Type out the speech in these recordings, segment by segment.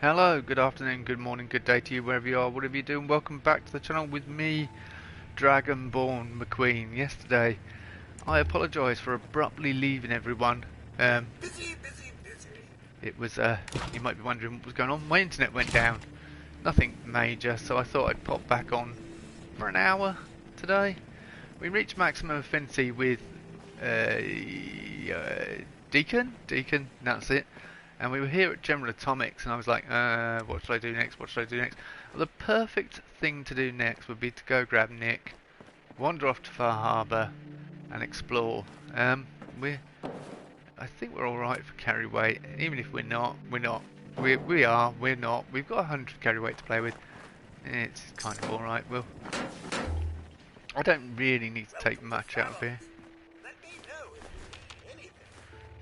Hello, good afternoon, good morning, good day to you wherever you are, whatever you're doing. Welcome back to the channel with me, Dragonborn McQueen. Yesterday, I apologise for abruptly leaving everyone. Busy, busy, busy. It was, you might be wondering what was going on. My internet went down. Nothing major, so I thought I'd pop back on for an hour today. We reached maximum affinity with Deacon, that's it. And we were here at General Atomics, and I was like, what should I do next? What should I do next? Well, the perfect thing to do next would be to go grab Nick, wander off to Far Harbour, and explore. I think we're all right for carry weight. Even if we're not, we're not. We're not. We've got 100 carry weight to play with. It's kind of all right. Well, I don't really need to take much out of here. Let me know if you need anything.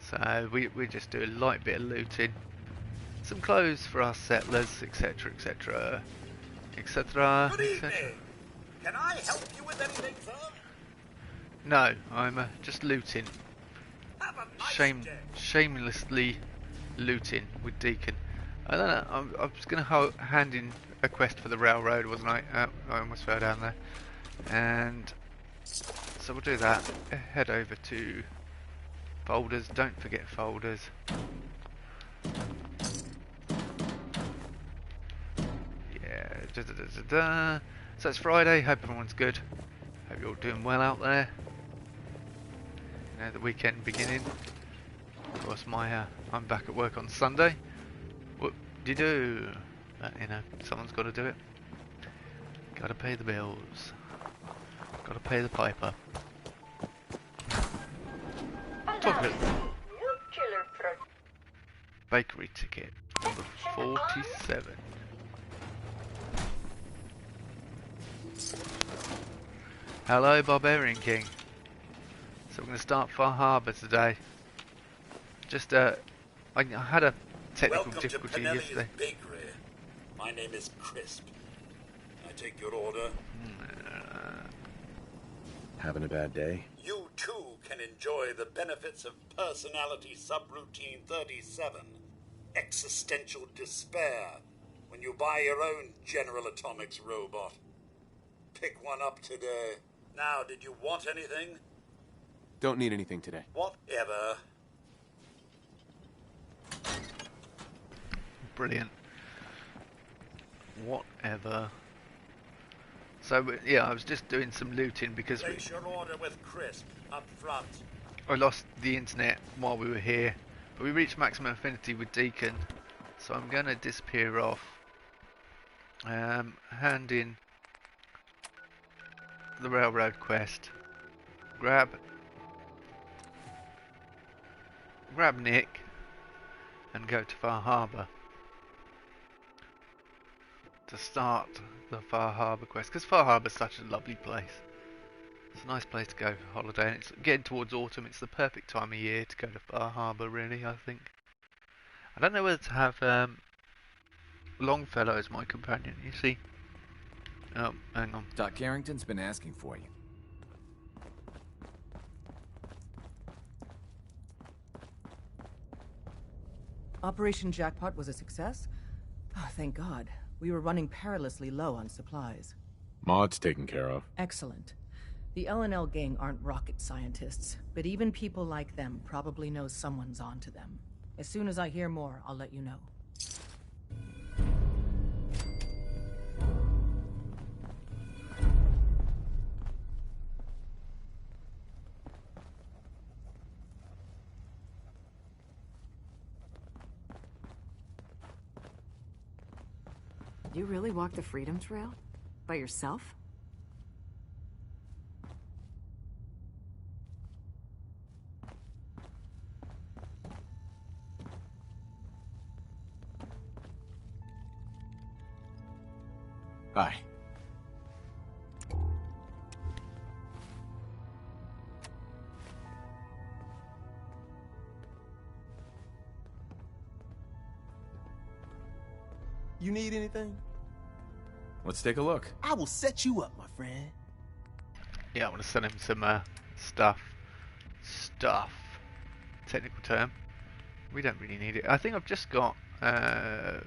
So we just do a light bit of looting, some clothes for our settlers, etc, etc, etc, Good etc. evening. Can I help you with anything, sir? No, I'm just looting, Have a nice day. shamelessly looting with Deacon. I don't know, I was going to hand in a quest for the railroad, wasn't I? I almost fell down there. And so we'll do that. Head over to folders, don't forget folders. Yeah, So it's Friday, hope everyone's good. Hope you're all doing well out there. You know, the weekend beginning. Of course, I'm back at work on Sunday. What do you do? You know, someone's got to do it. Got to pay the bills. Got to pay the piper. Talk about bakery ticket number 47. Hello, Barbarian King. So we're going to start Far Harbour today. Just I had a technical Welcome difficulty to yesterday. Pinelli's Bakery. My name is Crisp. I take your order. Having a bad day? You too can enjoy the benefits of personality subroutine 37. Existential despair. When you buy your own General Atomics robot. Pick one up today. Now, did you want anything? Don't need anything today. Whatever. Brilliant. Whatever. So yeah, I was just doing some looting because Place your order with Crisp up front. I lost the internet while we were here, but we reached maximum affinity with Deacon, so I'm going to disappear off. Hand in the railroad quest. Grab Nick and go to Far Harbour to start the Far Harbour quest, because Far Harbour's such a lovely place. It's a nice place to go for holiday, and it's getting towards autumn. It's the perfect time of year to go to Far Harbour, really, I think. I don't know whether to have Longfellow as my companion, you see. Oh, hang on. Doc Carrington's been asking for you. Operation Jackpot was a success? Oh, thank God. We were running perilously low on supplies. Maud's taken care of. Excellent. The L&L gang aren't rocket scientists, but even people like them probably know someone's onto them. As soon as I hear more, I'll let you know. You really walked the Freedom Trail? By yourself? Hi. You need anything? Let's take a look. I will set you up, my friend. Yeah, I want to send him some stuff. Technical term. We don't really need it. I think I've just got yeah,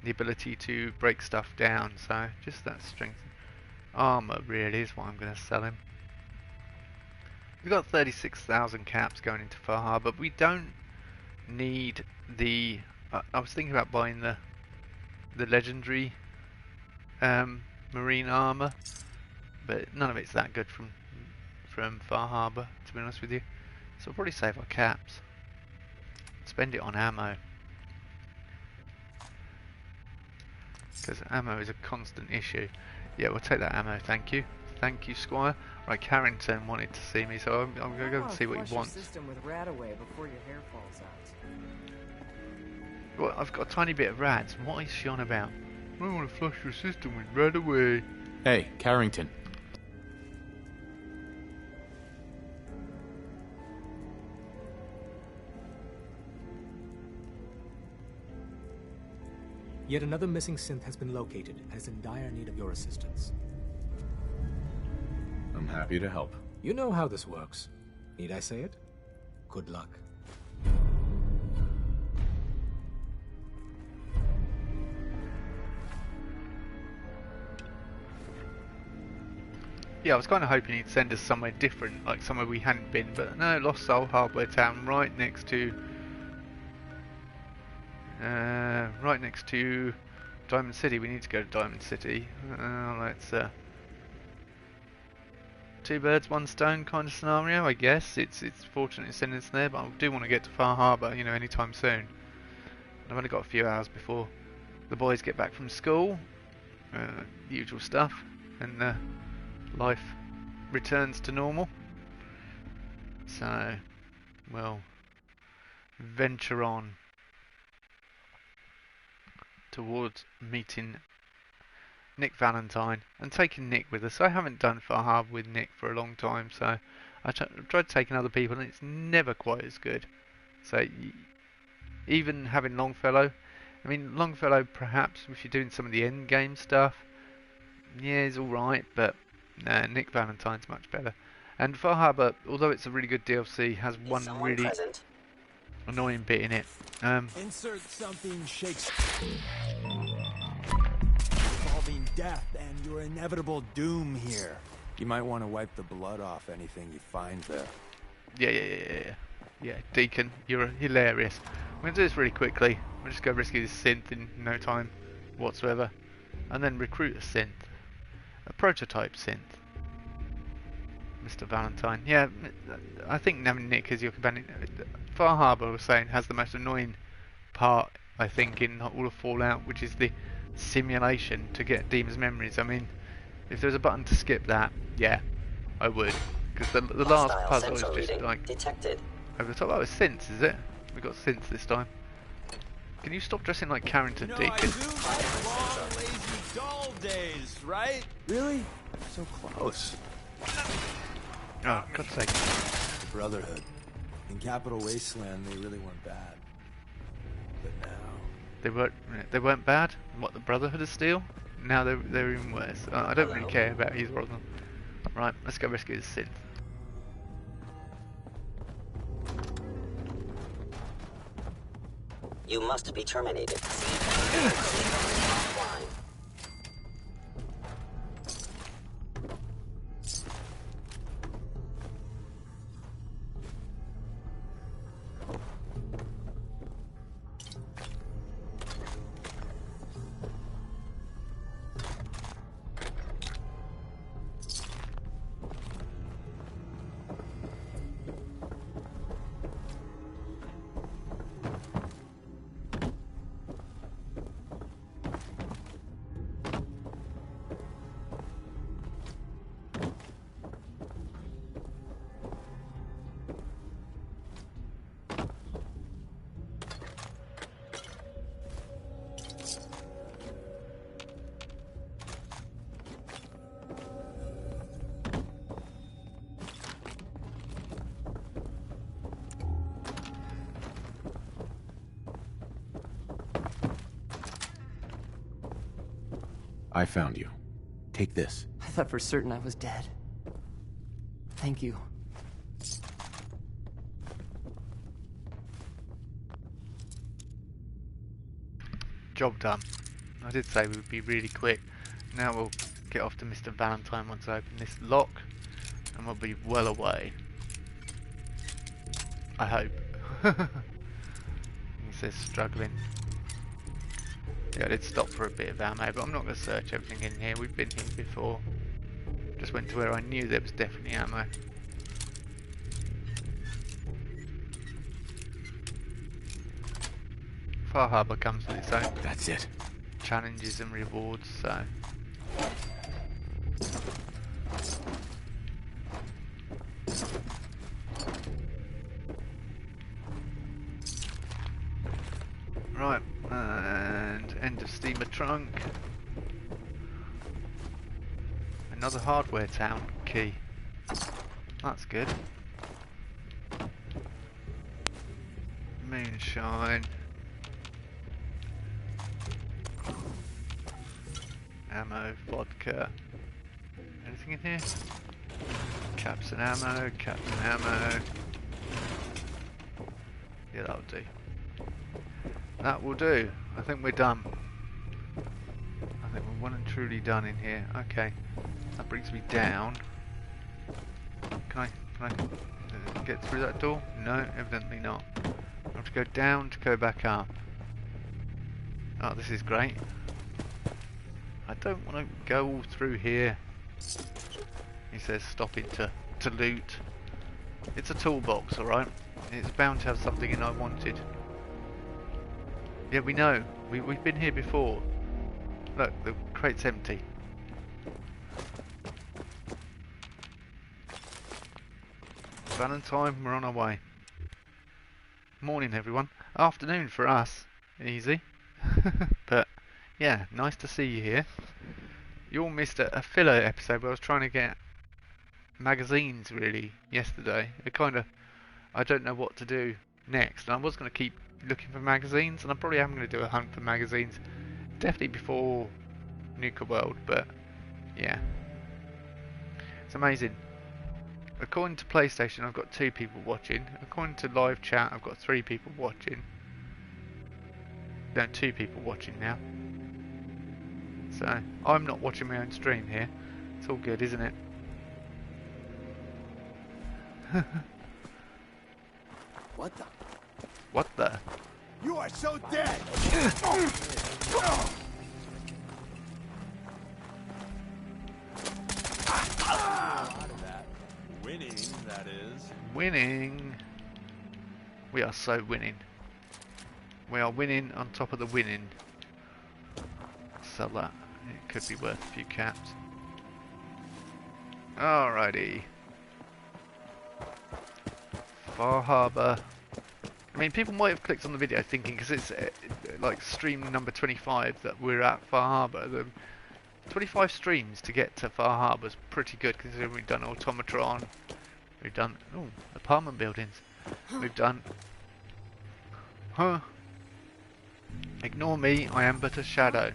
the ability to break stuff down. So just that strength, armor really is what I'm going to sell him. We've got 36,000 caps going into Far Harbour. We don't need the. I was thinking about buying the legendary marine armor, but none of it's that good from Far Harbour, to be honest with you. So we'll probably save our caps. Spend it on ammo, because ammo is a constant issue. Yeah, we'll take that ammo, thank you. Thank you, Squire. Right, Carrington wanted to see me, so I'm going to go and see what he wants. System with Radaway before your hair falls out. Well, I've got a tiny bit of rads. What is she on about? I want to flush your system with Radaway. Hey, Carrington. Yet another missing synth has been located and is in dire need of your assistance. I'm happy to help. You know how this works. Need I say it? Good luck. Yeah, I was kind of hoping he'd send us somewhere different, like somewhere we hadn't been, but no, Lost Soul Hardware Town, right next to Diamond City. We need to go to Diamond City. Let's two birds, one stone kind of scenario, I guess. It's fortunate it's sending us there, but I do want to get to Far Harbour, you know, anytime soon. I've only got a few hours before the boys get back from school, the usual stuff, and life returns to normal. So we'll venture on towards meeting Nick Valentine and taking Nick with us. I haven't done Far Harbour with Nick for a long time, so I tried taking other people and it's never quite as good. So even having Longfellow, I mean Longfellow perhaps if you're doing some of the end game stuff, yeah, he's alright, but Nick Valentine's much better. And Far Harbour, although it's a really good DLC, has one really annoying bit in it. Insert something Shakespeare. Involving death and your inevitable doom here. You might want to wipe the blood off anything you find there. Yeah, Deacon, you're hilarious. I'm going to do this really quickly. We'll just go rescue this synth in no time whatsoever. And then recruit a synth. A prototype synth. Mr. Valentine. Yeah, I think having Nick as your companion. Far Harbour, was saying, has the most annoying part, I think, in all of Fallout, which is the simulation to get Demon's memories. I mean, if there's a button to skip that, yeah, I would. Because the last puzzle is just like detected. over the top. Oh, it's synths, is it? We got synths this time. Can you stop dressing like Carrington, Deacon? I do like long, lazy, dull days, right? Really? So close. Oh, God's sake. The Brotherhood. In Capital Wasteland, they really weren't bad. But now... They weren't bad? What, the Brotherhood of Steel? Now they're even worse. I don't really care about either of them. Right, let's go rescue the synth. You must be terminated. I found you. Take this. I thought for certain I was dead. Thank you. job done. I did say we would be really quick. Now we'll get off to Mr. Valentine once I open this lock, and we'll be well away. I hope. He says struggling. Yeah, I did stop for a bit of ammo, but I'm not going to search everything in here. We've been here before. Just went to where I knew there was definitely ammo. Far Harbour comes with its own That's it. challenges and rewards, so... Right, and end of steamer trunk. Another hardware town key. That's good. Moonshine. Ammo, vodka. Anything in here? Caps and ammo, caps and ammo. Yeah, that'll do. That will do. I think we're done. I think we're well and truly done in here. Okay. That brings me down. Can I get through that door? No, evidently not. I have to go down to go back up. Oh, this is great. I don't want to go all through here. He says stopping to loot. It's a toolbox, alright? It's bound to have something in I wanted. Yeah, we know. We've been here before. Look, the crate's empty. Valentine, we're on our way. Morning, everyone. Afternoon for us. Easy. But, yeah, nice to see you here. You all missed a filler episode where I was trying to get magazines, really, yesterday. I don't know what to do next. And I was going to keep looking for magazines, and I probably am going to do a hunt for magazines. Definitely before Nuka World, but, yeah. It's amazing. According to PlayStation, I've got 2 people watching. According to live chat, I've got 3 people watching. No, 2 people watching now. So, I'm not watching my own stream here. It's all good, isn't it? What the? What the? You are so dead! Winning, that is. Winning! We are so winning. We are winning on top of the winning. Sell that. It could be worth a few caps. Alrighty. Far Harbour. I mean, people might have clicked on the video thinking, because it's like stream number 25 that we're at Far Harbour. The 25 streams to get to Far Harbour is pretty good, considering we've done Automatron, we've done apartment buildings, we've done ignore me, I am but a shadow.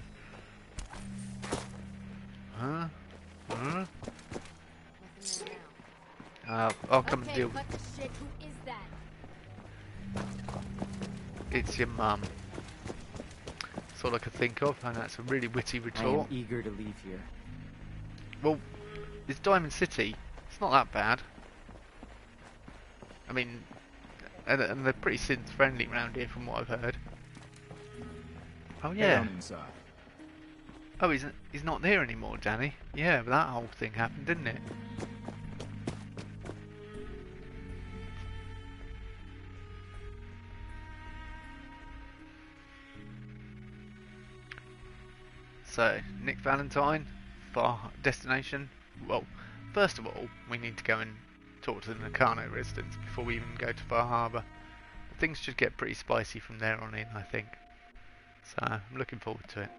I'll come and deal with cut the shit. Who is that? It's your mum. That's all I could think of, and that's a really witty retort. I am eager to leave here. Well, it's Diamond City. It's not that bad. I mean, and they're pretty synth friendly around here from what I've heard. Oh yeah. Down inside. Oh, he's not there anymore, Danny. Yeah, but that whole thing happened, didn't it? So, Nick Valentine, far destination. Well, first of all, we need to go and talk to the Nakano residents before we even go to Far Harbour. Things should get pretty spicy from there on in, I think. So, I'm looking forward to it.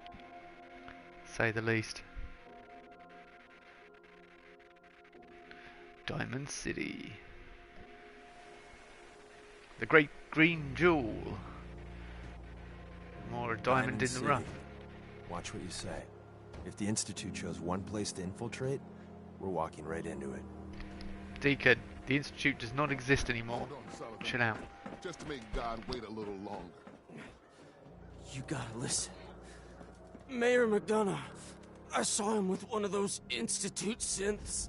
Say the least. Diamond City. The Great Green Jewel. More a diamond in the rough. Watch what you say. If the Institute chose one place to infiltrate, we're walking right into it. Deacon, the Institute does not exist anymore. Chill out. Just to make God wait a little longer. You gotta listen. Mayor McDonough. I saw him with one of those Institute synths.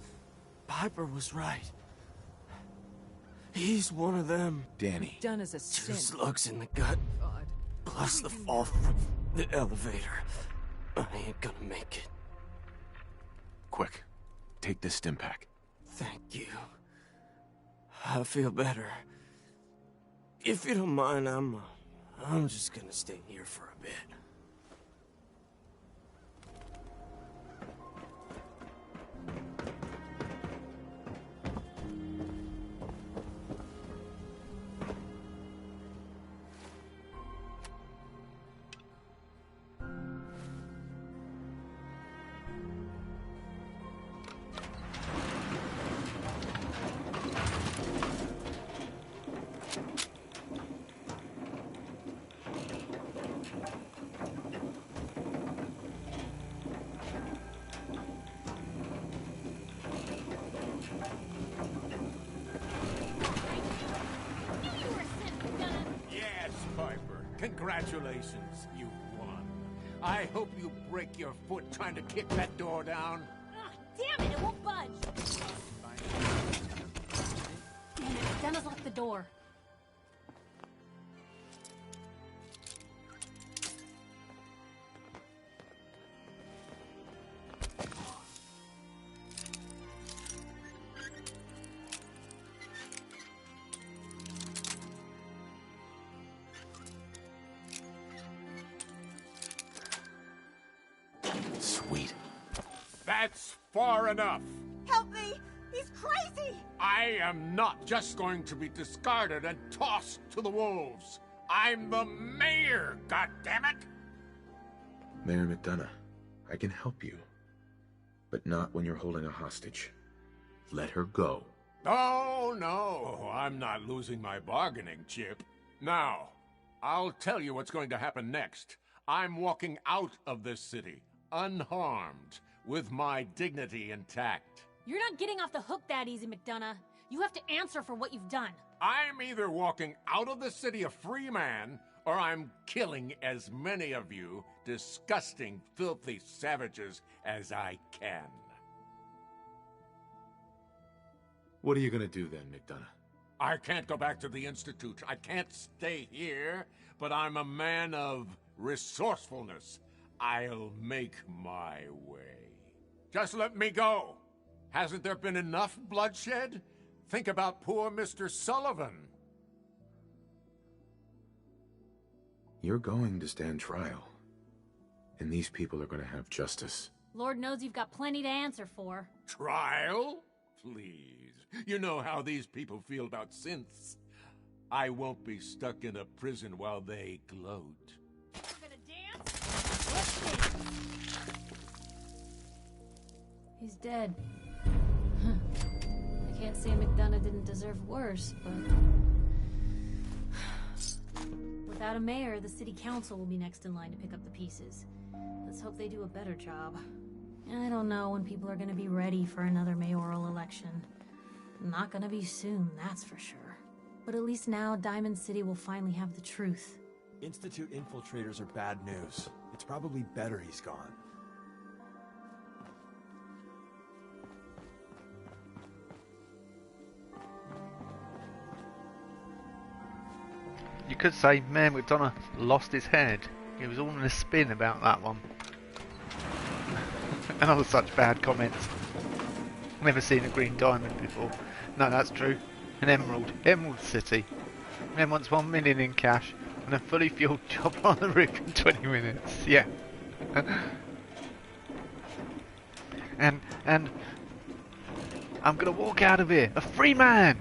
Piper was right. He's one of them. Danny. Done as a 2 sin. slugs in the gut, God. plus the fall from the elevator. I ain't gonna make it. Quick. Take this stim pack. Thank you. I feel better. If you don't mind, I'm just gonna stay here for a bit. Yes, Piper. Congratulations, you won. I hope you break your foot trying to kick that door down. Ugh, damn it, it won't budge. Damn it, Dennis locked the door. Sweet. That's far enough. Help me! He's crazy! I am not just going to be discarded and tossed to the wolves. I'm the mayor, goddammit! Mayor McDonough, I can help you. But not when you're holding a hostage. Let her go. Oh, no, I'm not losing my bargaining chip. Now, I'll tell you what's going to happen next. I'm walking out of this city, unharmed, with my dignity intact. You're not getting off the hook that easy, McDonough. You have to answer for what you've done. I'm either walking out of the city a free man, or I'm killing as many of you disgusting, filthy savages as I can. What are you gonna do then, McDonough? I can't go back to the Institute. I can't stay here, but I'm a man of resourcefulness. I'll make my way. Just let me go. Hasn't there been enough bloodshed? Think about poor Mr. Sullivan. You're going to stand trial. And these people are gonna have justice. Lord knows you've got plenty to answer for. Trial? Please. You know how these people feel about synths. I won't be stuck in a prison while they gloat. We're gonna dance? Let's dance. He's dead. I can't say McDonough didn't deserve worse, but... Without a mayor, the city council will be next in line to pick up the pieces. Let's hope they do a better job. I don't know when people are gonna be ready for another mayoral election. Not gonna be soon, that's for sure. But at least now, Diamond City will finally have the truth. Institute infiltrators are bad news. It's probably better he's gone. You could say Mayor McDonough lost his head. He was all in a spin about that one. And other such bad comments. Never seen a green diamond before. No, that's true. An emerald. Emerald City. Man wants 1 million in cash and a fully fueled chopper on the roof in 20 minutes. Yeah. and I'm gonna walk out of here a free man.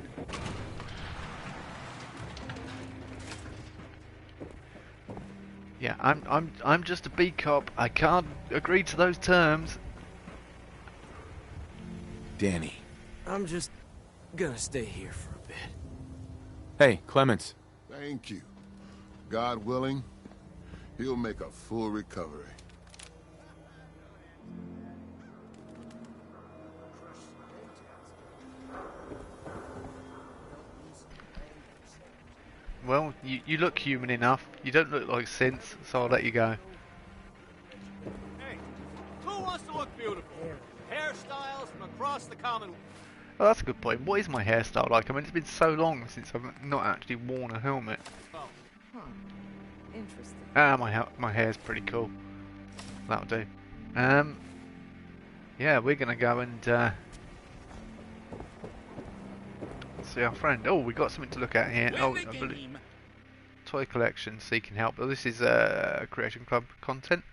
Yeah, I'm just a beat cop. I can't agree to those terms. Danny. I'm just gonna stay here for a bit. Hey, Clements. Thank you. God willing, he'll make a full recovery. Well, you look human enough. You don't look like synths, so I'll let you go. wants to look beautiful. Hairstyles from across the Commonwealth. Oh, that's a good point. What is my hairstyle like? I mean, it's been so long since I've not actually worn a helmet. Oh. Interesting. My hair's pretty cool. That'll do. Yeah, we're gonna go and see our friend. Oh, we got something to look at here. Oh, I believe toy collection seeking help. Oh, this is Creation Club content.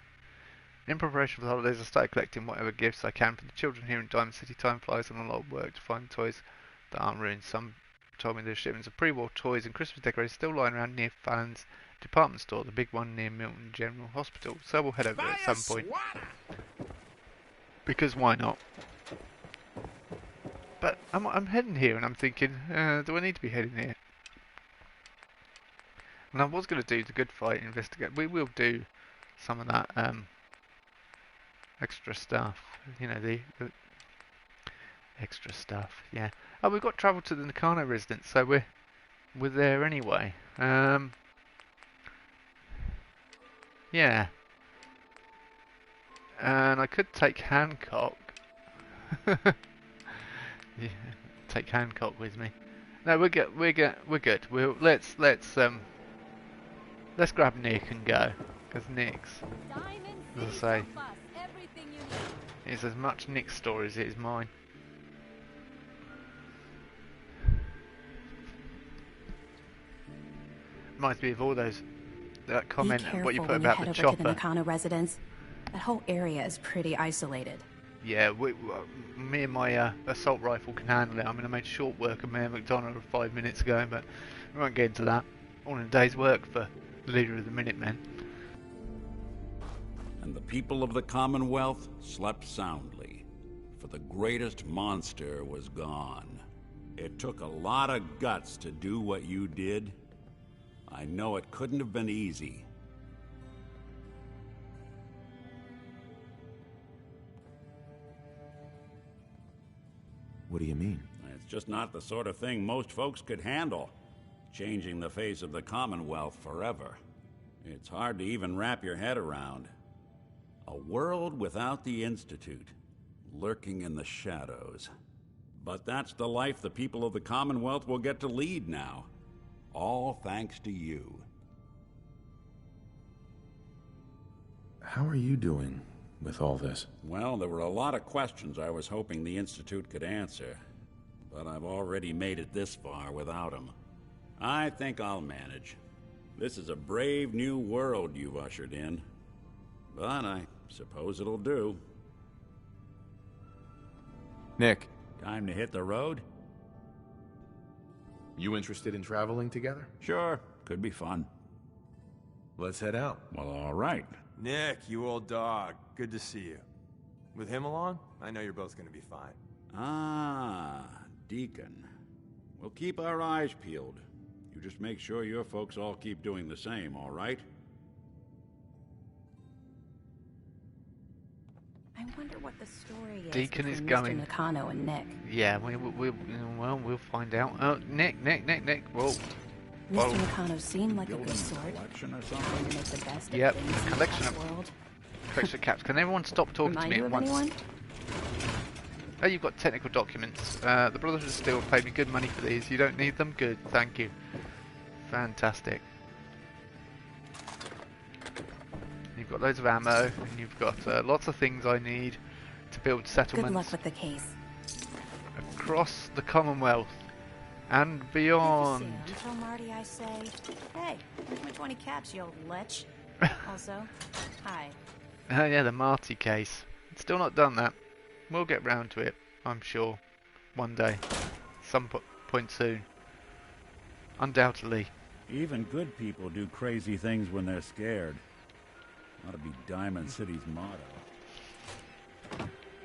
In preparation for the holidays, I started collecting whatever gifts I can for the children here in Diamond City. Time flies on a lot of work to find toys that aren't ruined. Some told me there's shipments of pre-war toys and Christmas decorations still lying around near Fallon's department store, the big one near Milton General Hospital. So we'll head over at some point. Because why not? But I'm heading here and I'm thinking, do I need to be heading here? And I was going to do the good fight, investigate. We will do some of that extra stuff. You know, the extra stuff. Yeah. Oh, we've got travel to the Nakano residence, so we're there anyway. Yeah. And I could take Hancock. Yeah, take Hancock with me. No, we're good. Let's grab Nick and go, because Nick's, as I say, it's as much Nick's story as it is mine. Reminds me of all that comment and what you put about the chopper. To the Nakano residence. That whole area is pretty isolated. Yeah, me and my assault rifle can handle it. I mean, I made short work of Mayor McDonald 5 minutes ago, but we won't get into that. All in a day's work for the leader of the Minutemen. And the people of the Commonwealth slept soundly, for the greatest monster was gone. It took a lot of guts to do what you did. I know it couldn't have been easy. What do you mean? It's just not the sort of thing most folks could handle. Changing the face of the Commonwealth forever. It's hard to even wrap your head around. A world without the Institute, lurking in the shadows. But that's the life the people of the Commonwealth will get to lead now. All thanks to you. How are you doing with all this? Well, there were a lot of questions I was hoping the Institute could answer, but I've already made it this far without them. I think I'll manage. This is a brave new world you've ushered in, but I suppose it'll do. Nick. Time to hit the road? You interested in traveling together? Sure, could be fun. Let's head out. Well, all right. Nick, you old dog. Good to see you. With him along, I know you're both gonna be fine. Ah, Deacon. We'll keep our eyes peeled. You just make sure your folks all keep doing the same, all right? I wonder what the story is Deacon is between going. Mr. Nakano and Nick. Yeah, we'll find out. Oh, Nick. Whoa. Mr. Nakano seemed like a good sort. Collection or Trying something? to make the best Yep, of things in collection this of world. Collection of caps. Can everyone stop talking Remind to me you at of once? anyone? Oh, you've got technical documents. The Brotherhood of Steel paid me good money for these. You don't need them? Good, thank you. Fantastic. You've got loads of ammo, and you've got lots of things I need to build settlements. Good luck with the case. Across the Commonwealth and beyond. Did you see him? Tell Marty I say, hey, here's my 20 caps, you old lech. Also, hi. Yeah, the Marty case. Still not done that. We'll get round to it, I'm sure. One day. Some point soon. Undoubtedly. Even good people do crazy things when they're scared. Ought to be Diamond City's motto.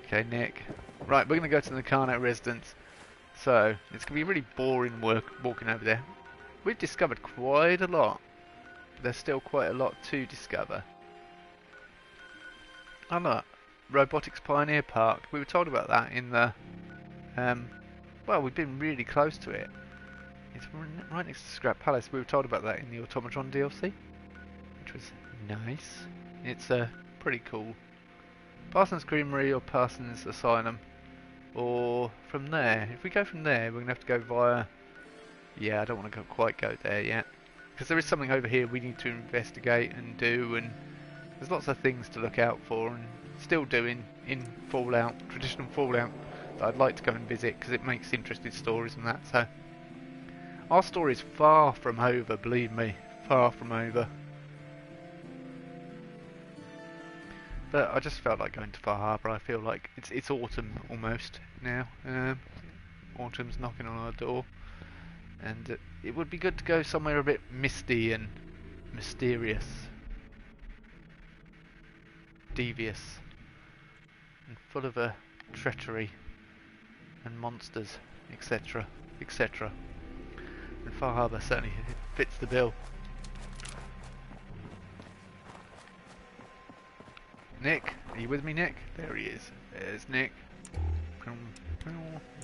Okay, Nick. Right, we're going to go to the Nakano residence. So, it's going to be really boring walking over there. We've discovered quite a lot. But there's still quite a lot to discover. Oh look, Robotics Pioneer Park. We were told about that in the... well, we've been really close to it. It's right next to Scrap Palace. We were told about that in the Automatron DLC. Which was nice. It's pretty cool. Parsons Creamery or Parsons Asylum. Or from there. If we go from there, we're going to have to go via... Yeah, I don't want to quite go there yet. Because there is something over here we need to investigate and do, and there's lots of things to look out for, and still doing in Fallout, traditional Fallout, that I'd like to go and visit, because it makes interesting stories and that, so... Our story is far from over, believe me. Far from over. But I just felt like going to Far Harbour. I feel like it's autumn almost now. Autumn's knocking on our door, and it would be good to go somewhere a bit misty and mysterious, devious, and full of treachery and monsters, etc., etc. And Far Harbour certainly fits the bill. Nick, are you with me, Nick? There he is. There's Nick.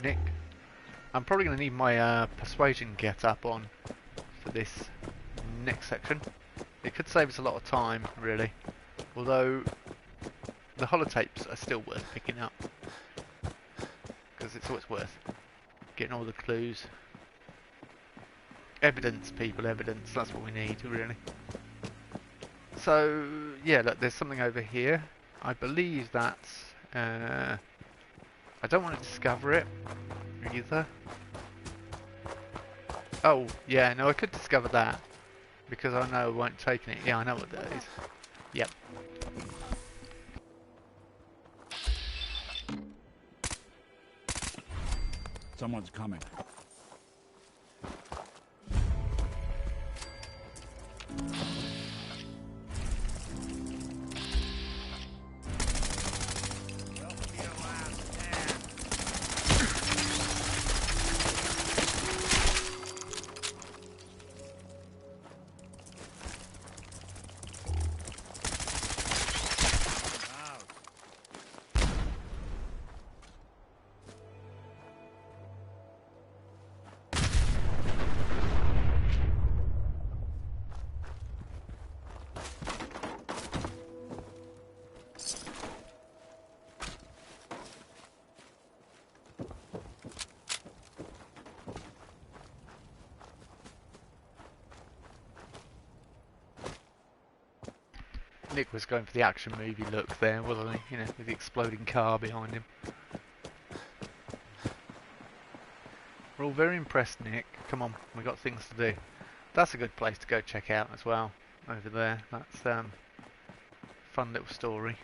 Nick. I'm probably going to need my persuasion get up on for this next section. It could save us a lot of time, really. Although the holotapes are still worth picking up, because it's always worth getting all the clues. Evidence, people, evidence. That's what we need, really. So, yeah, look, there's something over here. I believe that's... I don't want to discover it, either. Oh, yeah, no, I could discover that. Because I know I won't take it. Yeah, I know what that is. Yep. Someone's coming. Nick was going for the action movie look there, wasn't he? You know, with the exploding car behind him. We're all very impressed, Nick. Come on, we've got things to do. That's a good place to go check out as well, over there. That's fun little story.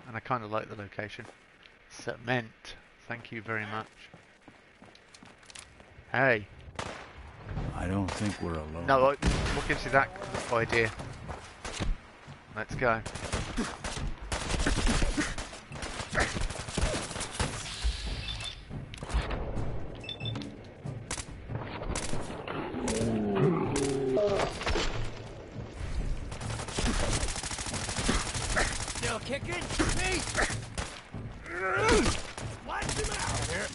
And I kind of like the location. Cement. Thank you very much. Hey. I don't think we're alone. No, what gives you that idea? Let's go. Still kicking? Me! Watch him out here!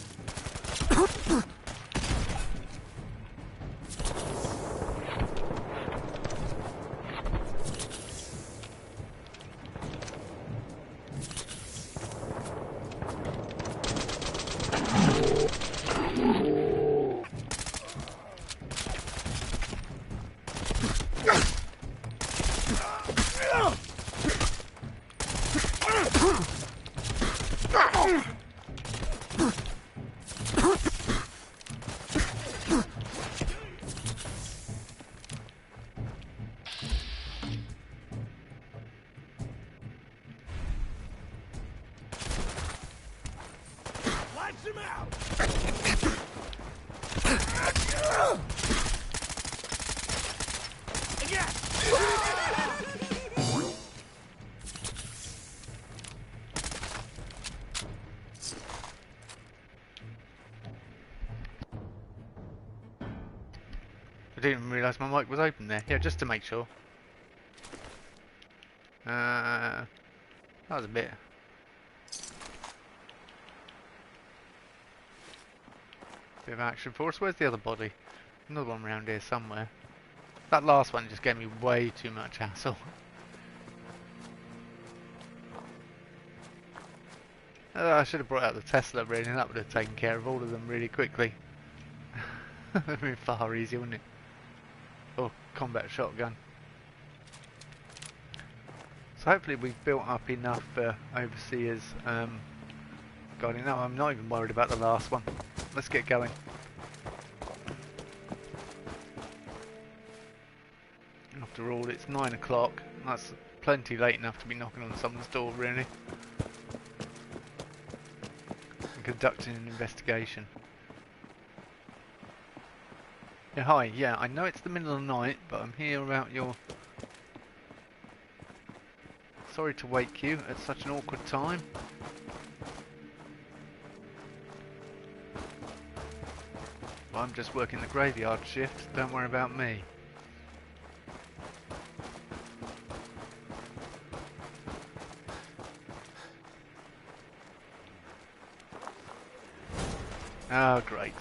I didn't even realise my mic was open there. Yeah, just to make sure. That was a bit of action for us. Where's the other body? Another one around here somewhere. That last one just gave me way too much hassle. I should have brought out the Tesla really, and that would have taken care of all of them really quickly. That would have been far easier, wouldn't it? Or combat shotgun. So hopefully we've built up enough overseers guarding. No, I'm not even worried about the last one. Let's get going. After all, it's 9 o'clock. That's plenty late enough to be knocking on someone's door, really. And conducting an investigation. Yeah, hi. Yeah, I know it's the middle of the night, but I'm here about your... Sorry to wake you at such an awkward time. Well, I'm just working the graveyard shift. Don't worry about me. Oh, great.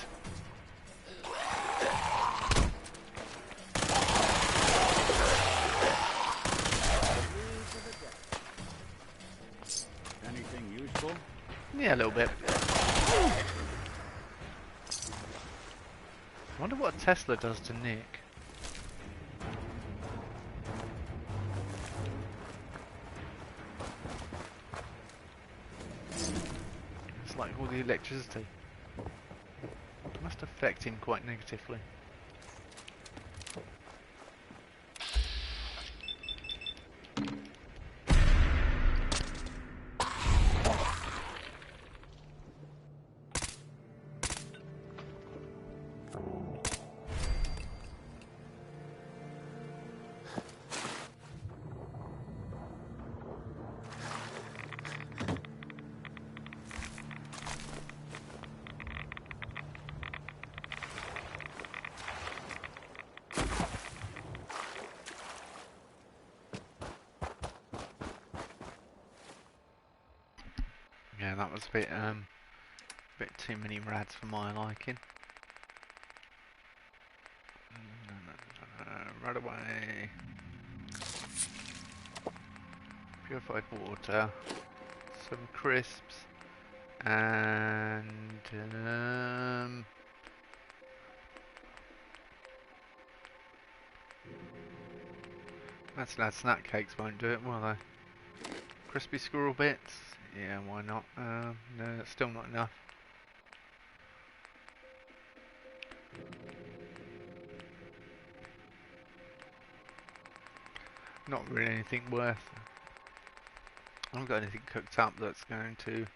Anything useful? Yeah, a little bit. I wonder what a Tesla does to Nick. It's like all the electricity. It must affect him quite negatively. Yeah, that was a bit too many rads for my liking. Right away. Purified water, some crisps, and that's snack cakes won't do it, will they? Crispy squirrel bits. Yeah, why not? No, that's still not enough. Not really anything worth. I haven't got anything cooked up that's going to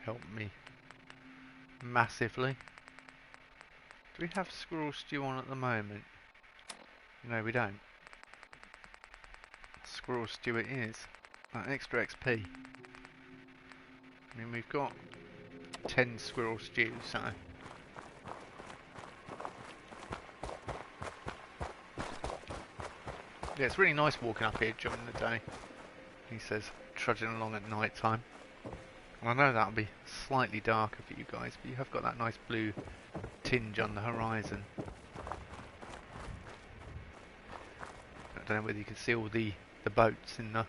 help me massively. Do we have squirrel stew on at the moment? No, we don't. Squirrel stew it is. Extra XP. I mean, we've got 10 squirrel stews, so... Yeah, it's really nice walking up here during the day. He says, trudging along at night time. I know that'll be slightly darker for you guys, but you have got that nice blue tinge on the horizon. I don't know whether you can see all the boats in the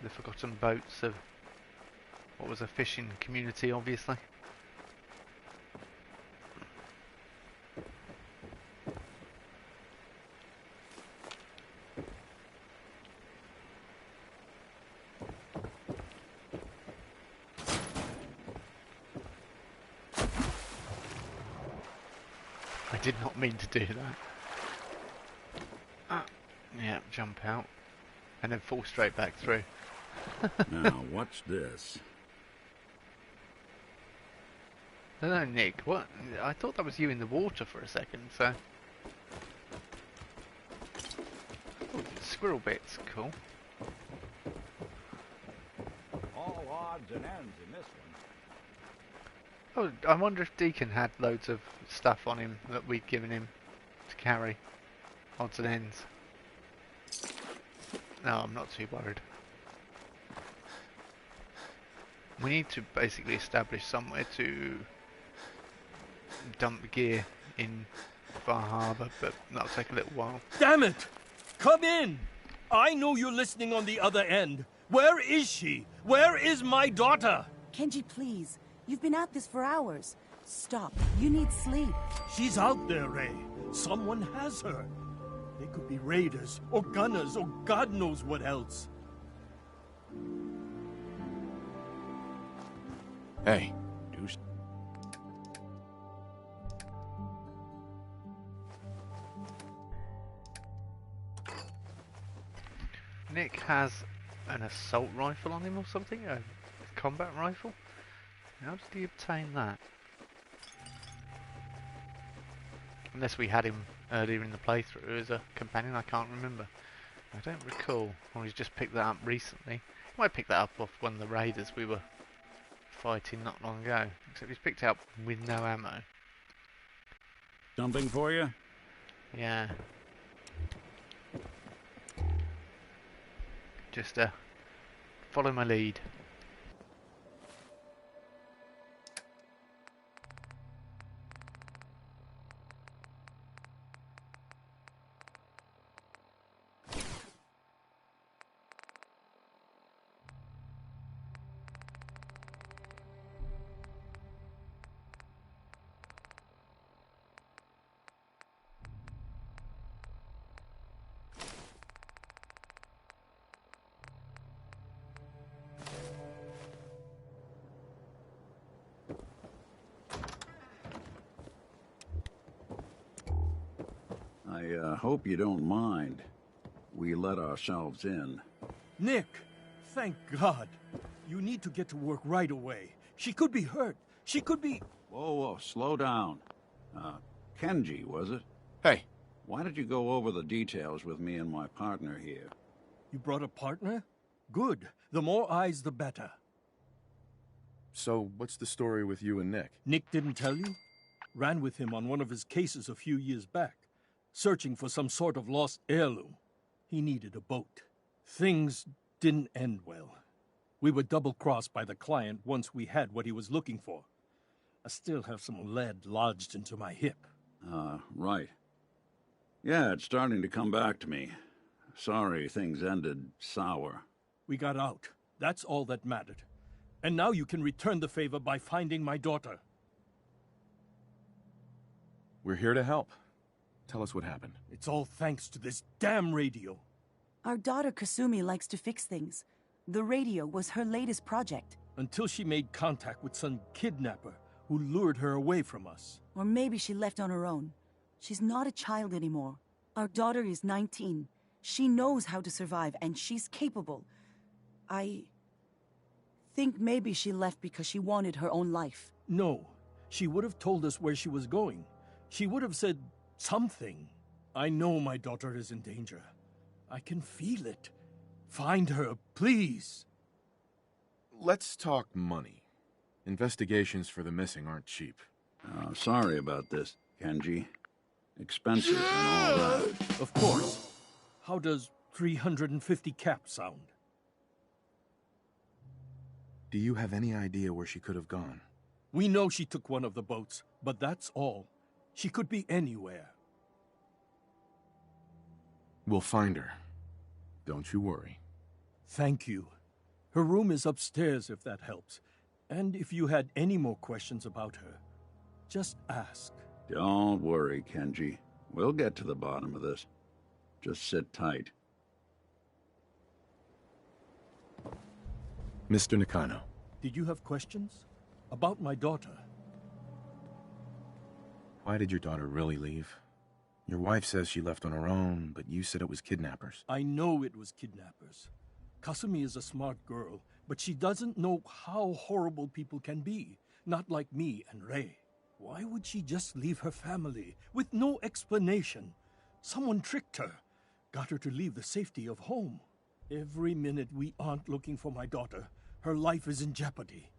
forgotten boats of what was a fishing community, obviously. I did not mean to do that. Yeah, jump out and then fall straight back through. Now, watch this. No, Nick, what? I thought that was you in the water for a second, so... Ooh, squirrel bits, cool. All odds and ends in this one. Oh, I wonder if Deacon had loads of stuff on him that we'd given him to carry. Odds and ends. No, I'm not too worried. We need to basically establish somewhere to dump the gear in Far Harbour, but that'll take a little while. Damn it! Come in! I know you're listening on the other end. Where is she? Where is my daughter? Kenji, please. You've been at this for hours. Stop. You need sleep. She's out there, Ray. Someone has her. They could be raiders, or gunners, or God knows what else. Hey, Nick has an assault rifle on him or something? A combat rifle? How did he obtain that? Unless we had him earlier in the playthrough as a companion, I can't remember. I don't recall. Or he's just picked that up recently. He might pick that up off one of the raiders we were fighting not long ago. Except he's picked it up with no ammo. Something for you? Yeah. Just follow my lead. I hope you don't mind. We let ourselves in. Nick, thank God. You need to get to work right away. She could be hurt. She could be... Whoa, slow down. Kenji, was it? Hey. Why did you go over the details with me and my partner here? You brought a partner? Good. The more eyes, the better. So, what's the story with you and Nick? Nick didn't tell you? Ran with him on one of his cases a few years back, searching for some sort of lost heirloom. He needed a boat. Things didn't end well. We were double-crossed by the client once we had what he was looking for. I still have some lead lodged into my hip. Right. Yeah, it's starting to come back to me. Sorry things ended sour. We got out. That's all that mattered. And now you can return the favor by finding my daughter. We're here to help. Tell us what happened. It's all thanks to this damn radio. Our daughter Kasumi likes to fix things. The radio was her latest project. Until she made contact with some kidnapper who lured her away from us. Or maybe she left on her own. She's not a child anymore. Our daughter is 19. She knows how to survive, and she's capable. I think maybe she left because she wanted her own life. No. She would have told us where she was going. She would have said something. I know my daughter is in danger. I can feel it. Find her, please. Let's talk money. Investigations for the missing aren't cheap. Sorry about this, Kenji. Expensive and all that. Of course. How does 350 cap sound? Do you have any idea where she could have gone? We know she took one of the boats, but that's all. She could be anywhere. We'll find her. Don't you worry. Thank you. Her room is upstairs if that helps. And if you had any more questions about her, just ask. Don't worry, Kenji. We'll get to the bottom of this. Just sit tight. Mr. Nakano. Did you have questions? About my daughter? Why did your daughter really leave? Your wife says she left on her own, but you said it was kidnappers. I know it was kidnappers. Kasumi is a smart girl, but she doesn't know how horrible people can be. Not like me and Ray. Why would she just leave her family with no explanation? Someone tricked her, got her to leave the safety of home. Every minute we aren't looking for my daughter, her life is in jeopardy.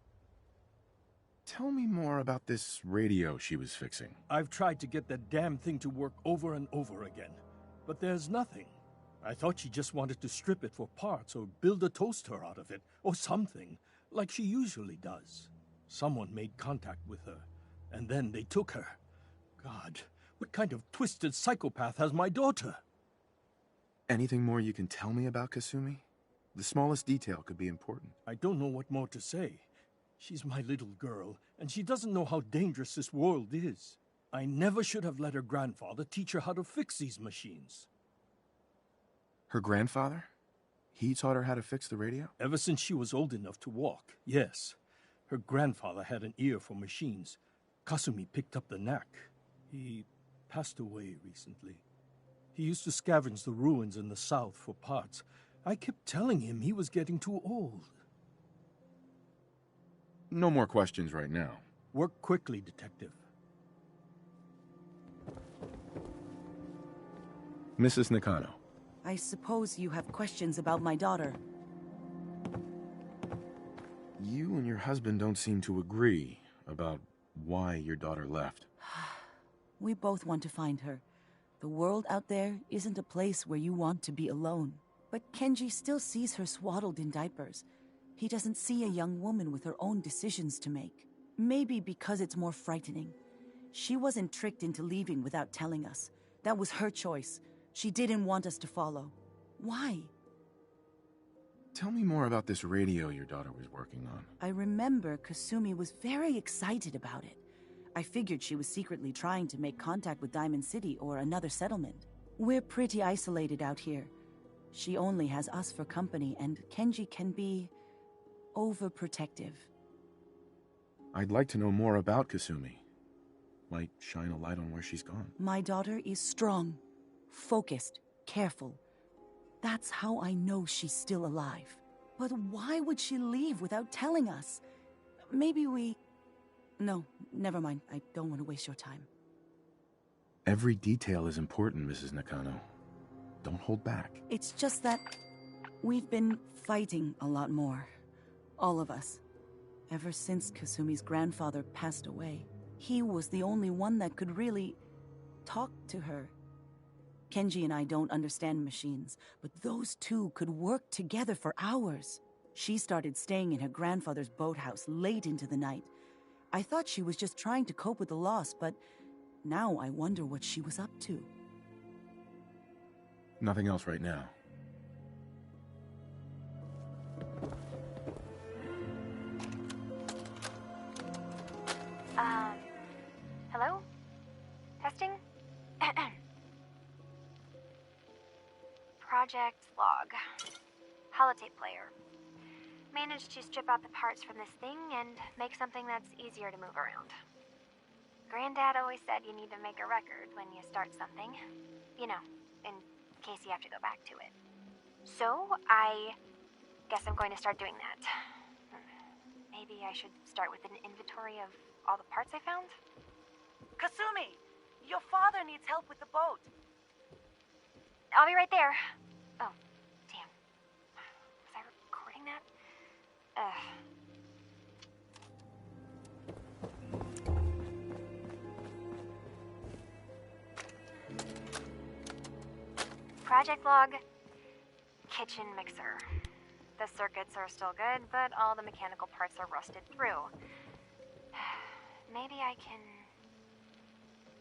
Tell me more about this radio she was fixing. I've tried to get that damn thing to work over and over again, but there's nothing. I thought she just wanted to strip it for parts or build a toaster out of it, or something, like she usually does. Someone made contact with her, and then they took her. God, what kind of twisted psychopath has my daughter? Anything more you can tell me about Kasumi? The smallest detail could be important. I don't know what more to say. She's my little girl, and she doesn't know how dangerous this world is. I never should have let her grandfather teach her how to fix these machines. Her grandfather? He taught her how to fix the radio? Ever since she was old enough to walk, yes. Her grandfather had an ear for machines. Kasumi picked up the knack. He passed away recently. He used to scavenge the ruins in the south for parts. I kept telling him he was getting too old. No more questions right now. Work quickly, Detective. Mrs. Nakano. I suppose you have questions about my daughter. You and your husband don't seem to agree about why your daughter left. We both want to find her. The world out there isn't a place where you want to be alone. But Kenji still sees her swaddled in diapers. He doesn't see a young woman with her own decisions to make. Maybe because it's more frightening. She wasn't tricked into leaving without telling us. That was her choice. She didn't want us to follow. Why? Tell me more about this radio your daughter was working on. I remember Kasumi was very excited about it. I figured she was secretly trying to make contact with Diamond City or another settlement. We're pretty isolated out here. She only has us for company, and Kenji can be overprotective. I'd like to know more about Kasumi. Might shine a light on where she's gone. My daughter is strong, focused, careful. That's how I know she's still alive. But why would she leave without telling us? Maybe we... No, never mind. I don't want to waste your time. Every detail is important, Mrs. Nakano. Don't hold back. It's just that we've been fighting a lot more. All of us. Ever since Kasumi's grandfather passed away. He was the only one that could really talk to her. Kenji and I don't understand machines, but those two could work together for hours. She started staying in her grandfather's boathouse late into the night. I thought she was just trying to cope with the loss, but now I wonder what she was up to. Nothing else right now. Hello? Testing? Project log. Holotape player. Managed to strip out the parts from this thing and make something that's easier to move around. Granddad always said you need to make a record when you start something. You know, in case you have to go back to it. So, I guess I'm going to start doing that. Maybe I should start with an inventory of all the parts I found? Kasumi! Your father needs help with the boat. I'll be right there. Oh, damn. Was I recording that? Project log. Kitchen mixer. The circuits are still good, but all the mechanical parts are rusted through. Maybe I can...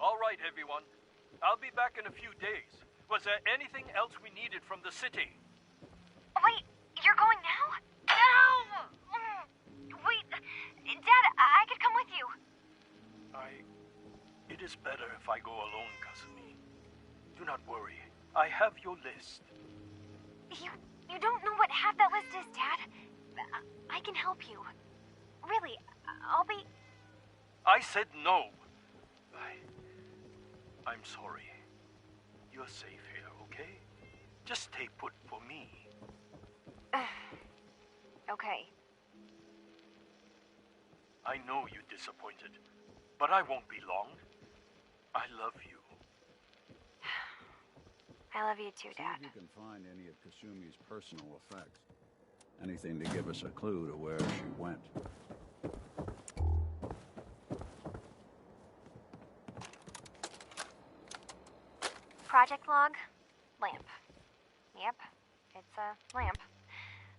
All right, everyone. I'll be back in a few days. Was there anything else we needed from the city? Wait, you're going now? No! Wait, Dad, I could come with you. It is better if I go alone, Kasumi. Do not worry. I have your list. You don't know what half that list is, Dad. I can help you. Really, I'll be... I said no. I'm sorry. You're safe here, okay? Just stay put for me. Okay. I know you're disappointed, but I won't be long. I love you. I love you too, Dad. See if you can find any of Kasumi's personal effects. Anything to give us a clue to where she went. Project log, lamp. Yep, it's a lamp.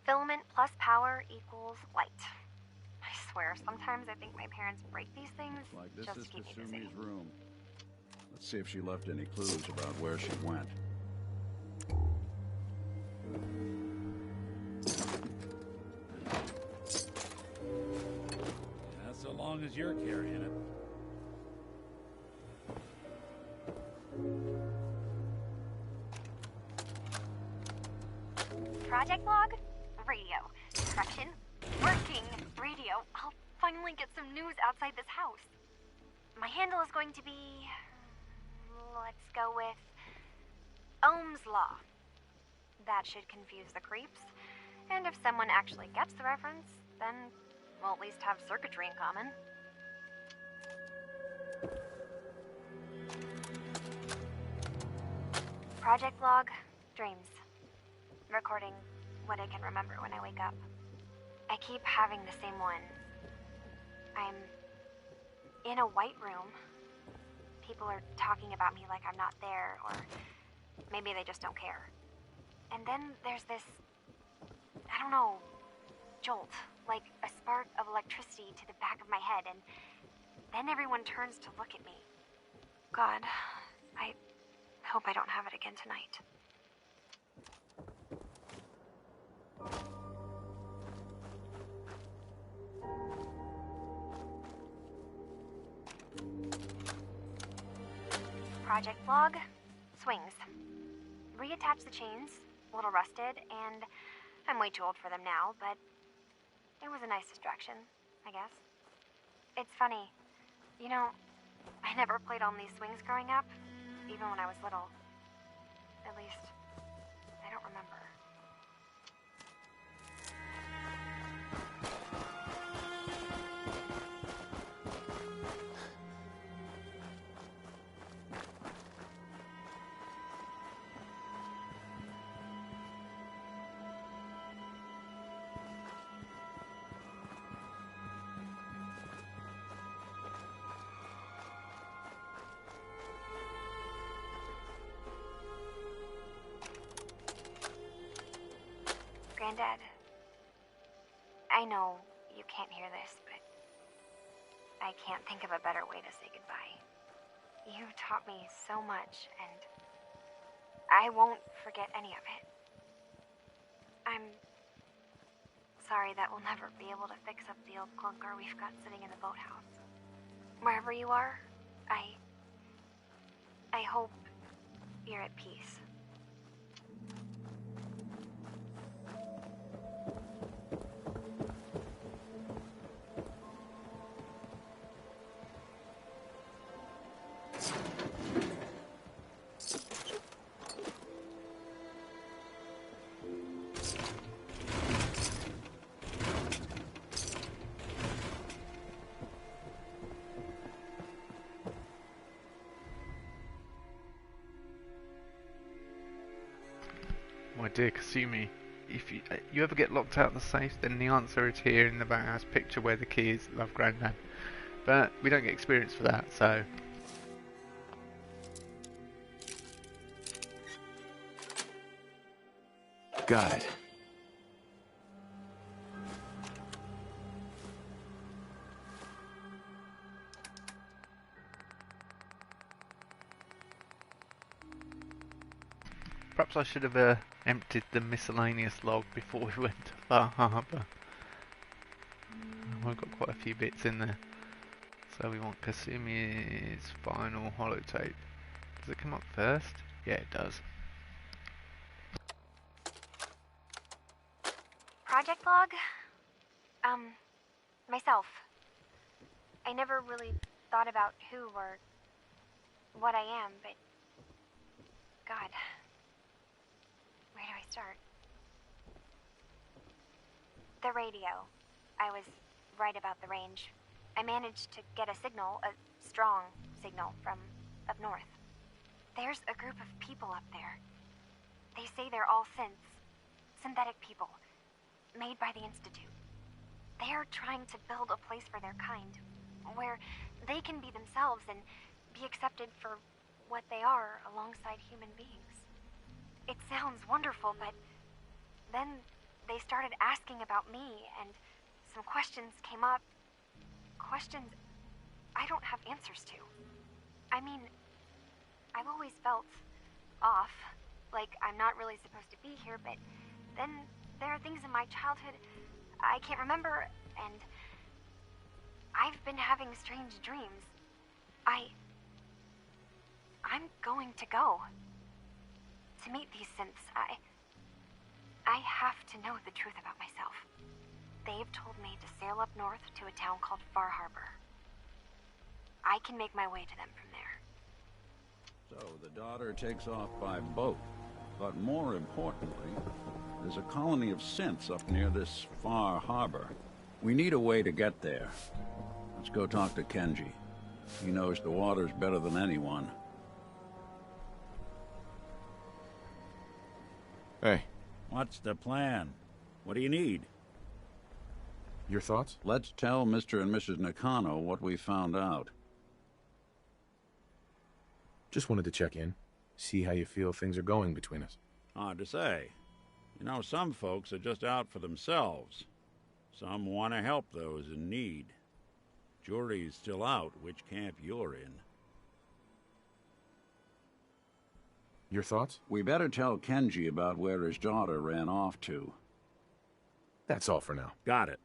Filament plus power equals light. I swear, sometimes I think my parents break these things Like this just is to keep me busy. Kasumi's room. Let's see if she left any clues about where she went. Not so long as you're carrying it. Project log? Radio. Correction. Working radio. I'll finally get some news outside this house. My handle is going to be... let's go with... Ohm's Law. That should confuse the creeps. And if someone actually gets the reference, then we'll at least have circuitry in common. Project log, dreams. Recording what I can remember when I wake up. I keep having the same one. I'm in a white room. People are talking about me like I'm not there, or maybe they just don't care. And then there's this, I don't know, jolt, like a spark of electricity to the back of my head, and then everyone turns to look at me. God, I hope I don't have it again tonight. Project log, swings. Reattach the chains, a little rusted, and I'm way too old for them now, but it was a nice distraction, I guess. It's funny, you know, I never played on these swings growing up, even when I was little. At least, I don't remember. Granddad, I know you can't hear this, but I can't think of a better way to say goodbye. You taught me so much, and I won't forget any of it. I'm sorry that we'll never be able to fix up the old clunker we've got sitting in the boathouse. Wherever you are, I hope you're at peace. My dear Kasumi, if you ever get locked out of the safe, then the answer is here in the backhouse picture where the key is. Love, Grandad. But we don't get experience for that, so... Got it. Perhaps I should have emptied the miscellaneous log before we went to Harbour. I've got quite a few bits in there. So we want Kasumi's final holotape. Does it come up first? Yeah, it does. Project log? Myself. I never really thought about who or what I am, but... God. Where do I start? The radio. I was right about the range. I managed to get a signal, a strong signal, from up north. There's a group of people up there. They say they're all synths. Synthetic people. Made by the Institute. They're trying to build a place for their kind, where they can be themselves and be accepted for what they are alongside human beings. It sounds wonderful, but then they started asking about me, and some questions came up. Questions I don't have answers to. I mean, I've always felt off, like I'm not really supposed to be here, but then there are things in my childhood I can't remember, and I've been having strange dreams. I'm going to go. To meet these synths, I have to know the truth about myself. They've told me to sail up north to a town called Harbour. I can make my way to them from there. So the daughter takes off by boat. But more importantly, there's a colony of synths up near this Harbour. We need a way to get there. Let's go talk to Kenji. He knows the waters better than anyone. Hey. What's the plan? What do you need? Your thoughts? Let's tell Mr. and Mrs. Nakano what we found out. Just wanted to check in. See how you feel things are going between us. Hard to say. You know, some folks are just out for themselves. Some want to help those in need. Jury's still out which camp you're in. Your thoughts? We better tell Kenji about where his daughter ran off to. That's all for now. Got it.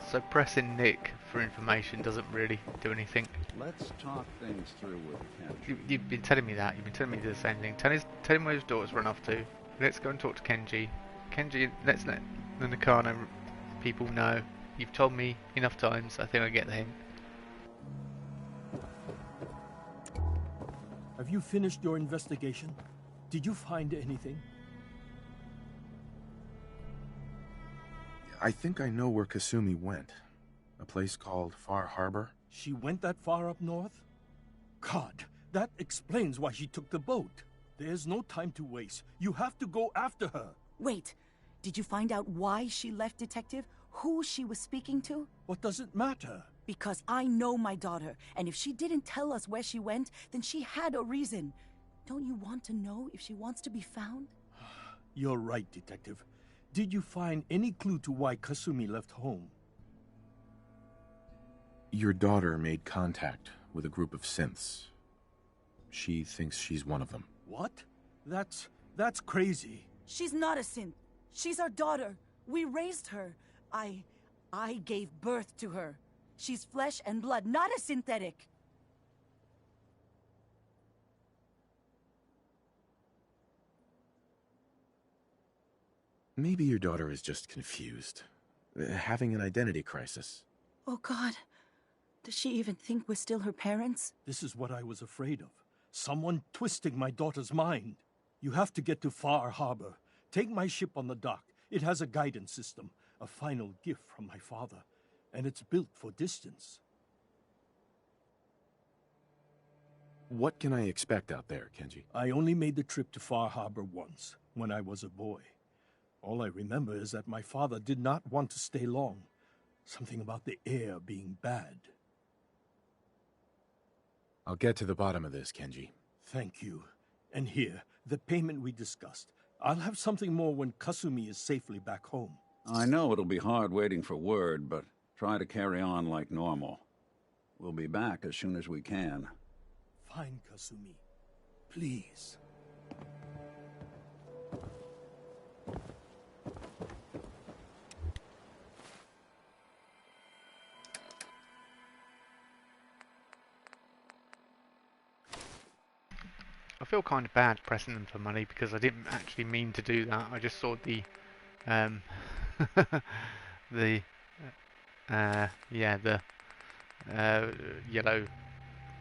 So pressing Nick for information doesn't really do anything. Let's talk things through with Kenji. You've been telling me that. You've been telling me the same thing. Tell him where his daughter's run off to. Let's go and talk to Kenji. Kenji, let's let the Nakano people know. You've told me enough times. I think I get the hint. Have you finished your investigation? Did you find anything? I think I know where Kasumi went. A place called Harbour. She went that far up north? God, that explains why she took the boat. There's no time to waste. You have to go after her. Wait, did you find out why she left, Detective? Who she was speaking to? What does it matter? Because I know my daughter, and if she didn't tell us where she went, then she had a reason. Don't you want to know if she wants to be found? You're right, Detective. Did you find any clue to why Kasumi left home? Your daughter made contact with a group of synths. She thinks she's one of them. What? That's crazy. She's not a synth. She's our daughter. We raised her. I gave birth to her. She's flesh and blood, not a synthetic. Maybe your daughter is just confused. Having an identity crisis. Oh, God. Does she even think we're still her parents? This is what I was afraid of. Someone twisting my daughter's mind. You have to get to Harbour. Take my ship on the dock. It has a guidance system, a final gift from my father, and it's built for distance. What can I expect out there, Kenji? I only made the trip to Harbour once, when I was a boy. All I remember is that my father did not want to stay long. Something about the air being bad. I'll get to the bottom of this, Kenji. Thank you. And here, the payment we discussed. I'll have something more when Kasumi is safely back home. I know it'll be hard waiting for word, but try to carry on like normal. We'll be back as soon as we can. Fine, Kasumi. Please. I feel kind of bad pressing them for money because I didn't actually mean to do that. I just saw the yellow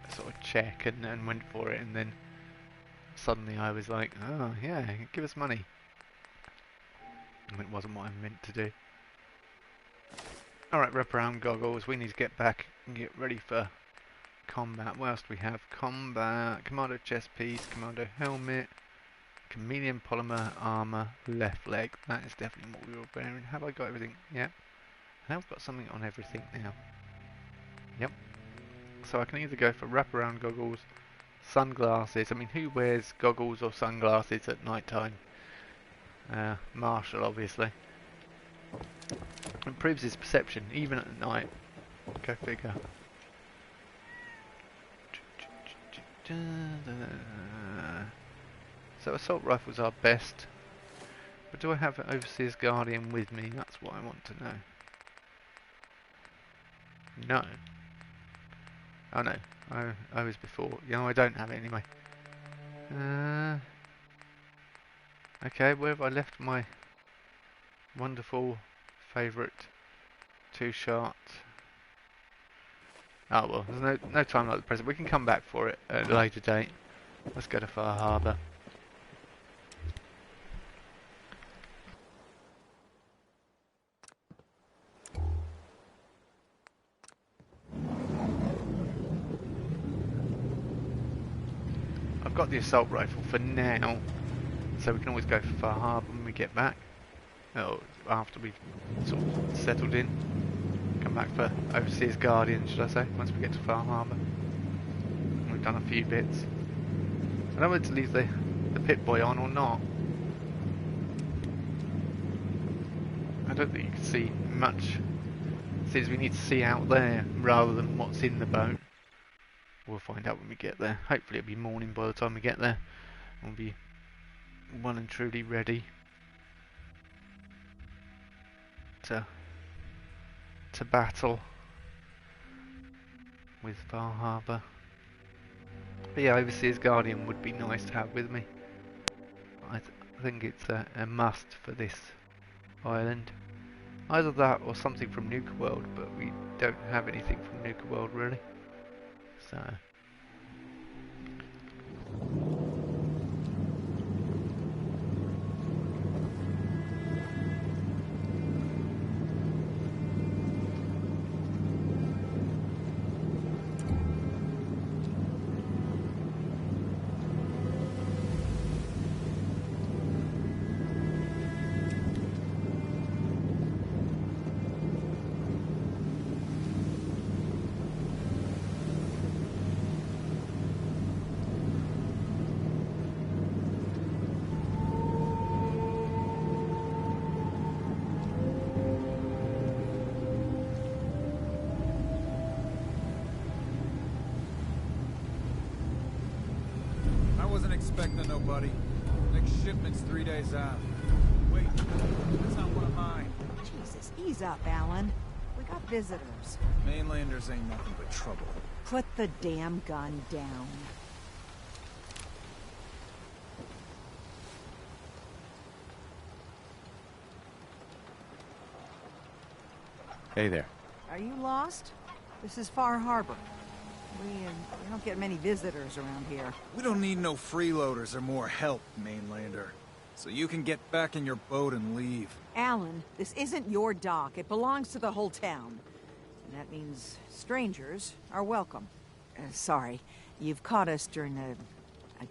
sort of check and went for it, and then suddenly I was like, oh yeah, give us money. And it wasn't what I meant to do. Alright, wraparound goggles. We need to get back and get ready for combat. What else do we have? Combat, commando chest piece, commando helmet, chameleon polymer armor, left leg. That is definitely what we were wearing. Have I got everything? Yeah. I have got something on everything now. Yep. So I can either go for wraparound goggles, sunglasses. I mean, who wears goggles or sunglasses at night time? Marshal, obviously. Improves his perception even at night. Go figure. So assault rifles are best. But do I have an Overseer's Guardian with me? That's what I want to know. No. Oh no. I was before. I don't have it anyway. Okay, where have I left my wonderful favourite two-shot? Oh well, there's no time like the present. We can come back for it at a later date. Let's go to Far Harbour. I've got the assault rifle for now, so we can always go for Far Harbour when we get back. Or after we've sort of settled in. Come back for Overseer's Guardian, should I say, once we get to Far Harbour. We've done a few bits. I don't know whether to leave the Pip-Boy on or not. I don't think you can see much. Since we need to see out there rather than what's in the boat. We'll find out when we get there. Hopefully it'll be morning by the time we get there. We'll be well and truly ready to battle with Far Harbour. But yeah, Overseer's Guardian would be nice to have with me. I think it's a must for this island. Either that or something from Nuka World, but we don't have anything from Nuka World really. So Expecting nobody. Next shipment's 3 days out. Wait, that's not one of mine. Jesus, ease up, Alan. We got visitors. Mainlanders ain't nothing but trouble. Put the damn gun down. Hey there. Are you lost? This is Far Harbor. We don't get many visitors around here. We don't need no freeloaders or more help, Mainlander. So you can get back in your boat and leave. Alan, this isn't your dock. It belongs to the whole town. And that means strangers are welcome. Sorry, you've caught us during a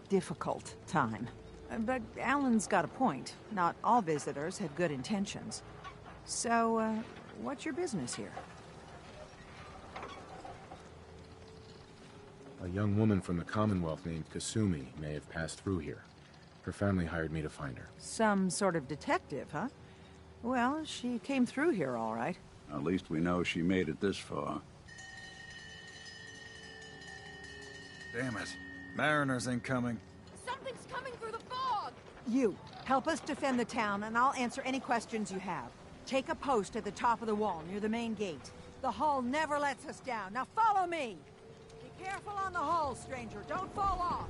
difficult time. But Alan's got a point. Not all visitors have good intentions. So, what's your business here? A young woman from the Commonwealth named Kasumi may have passed through here. Her family hired me to find her. Some sort of detective, huh? Well, she came through here all right. At least we know she made it this far. Damn it. Mariners ain't coming. Something's coming through the fog! You, help us defend the town, and I'll answer any questions you have. Take a post at the top of the wall, near the main gate. The hull never lets us down. Now follow me! Be careful on the hull, stranger. Don't fall off.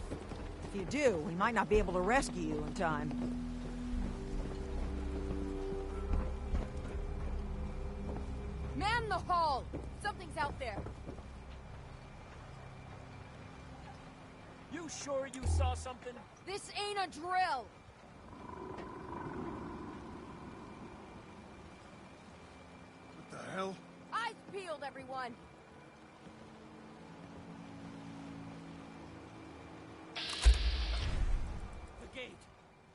If you do, we might not be able to rescue you in time. Man the hull! Something's out there. You sure you saw something? This ain't a drill! What the hell? Eyes peeled, everyone! The gate!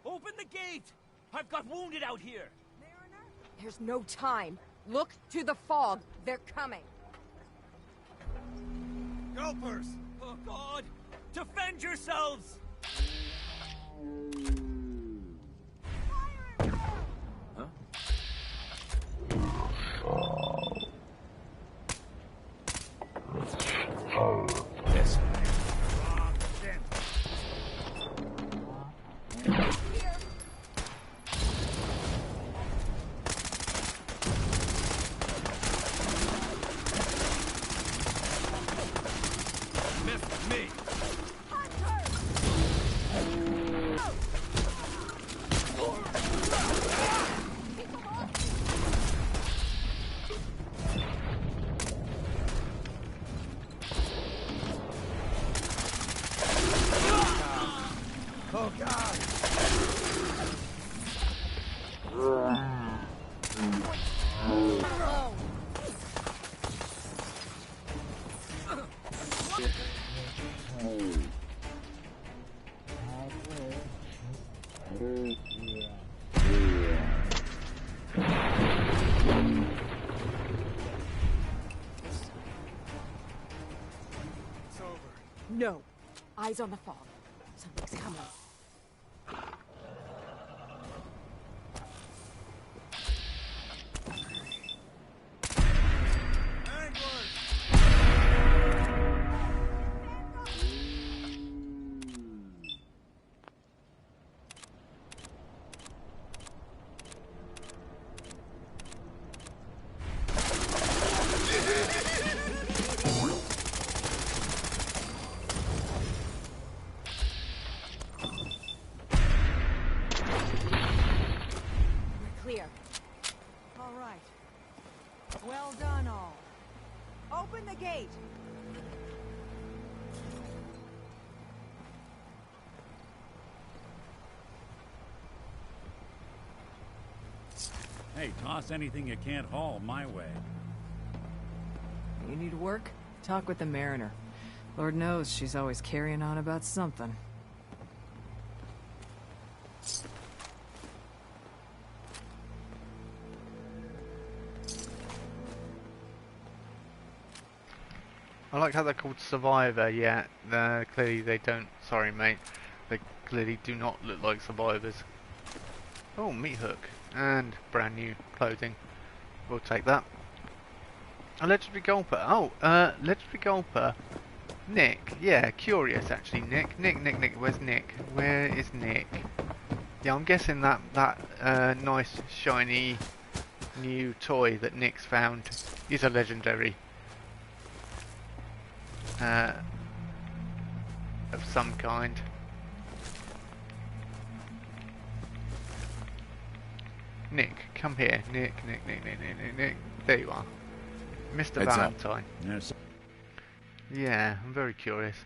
Open the gate! I've got wounded out here! There's no time. Look to the fog. They're coming. Gulpers! Oh, God! Defend yourselves! Huh? This. Missed me. Oh, God! It's over. No. Eyes on the fog. Something's coming. Clear. All right. Well done, all. Open the gate. Hey, toss anything you can't haul my way. You need work? Talk with the Mariner. Lord knows she's always carrying on about something. I like how they're called Survivor, yeah. Clearly they don't. Sorry, mate. They clearly do not look like survivors. Oh, meat hook. And brand new clothing. We'll take that. A legendary gulper. Oh, legendary gulper. Nick. Yeah, curious actually. Nick. Where's Nick? Where is Nick? Yeah, I'm guessing that nice shiny new toy that Nick's found is a legendary. Of some kind. Nick, come here. Nick. There you are. Mr. Heads Valentine. Yes. Yeah, I'm very curious.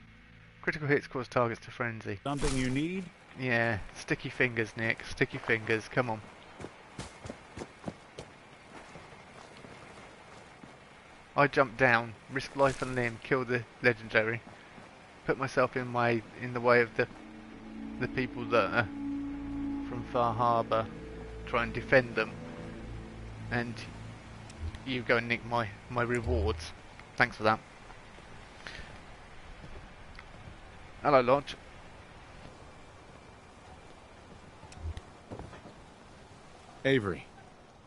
Critical hits cause targets to frenzy. Something you need? Yeah, sticky fingers, Nick. Sticky fingers. Come on. I jump down, risk life and limb, kill the legendary, put myself in the way of the people that are from Far Harbour, try and defend them, and you go and nick my rewards. Thanks for that. Hello, Lodge. Avery.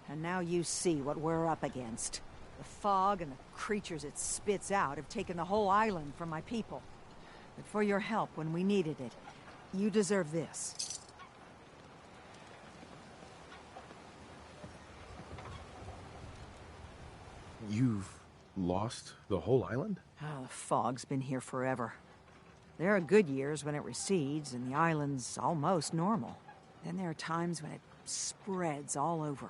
And now you see what we're up against. The fog and the creatures it spits out have taken the whole island from my people. But for your help when we needed it, you deserve this. You've lost the whole island? Oh, the fog's been here forever. There are good years when it recedes and the island's almost normal. Then there are times when it spreads all over.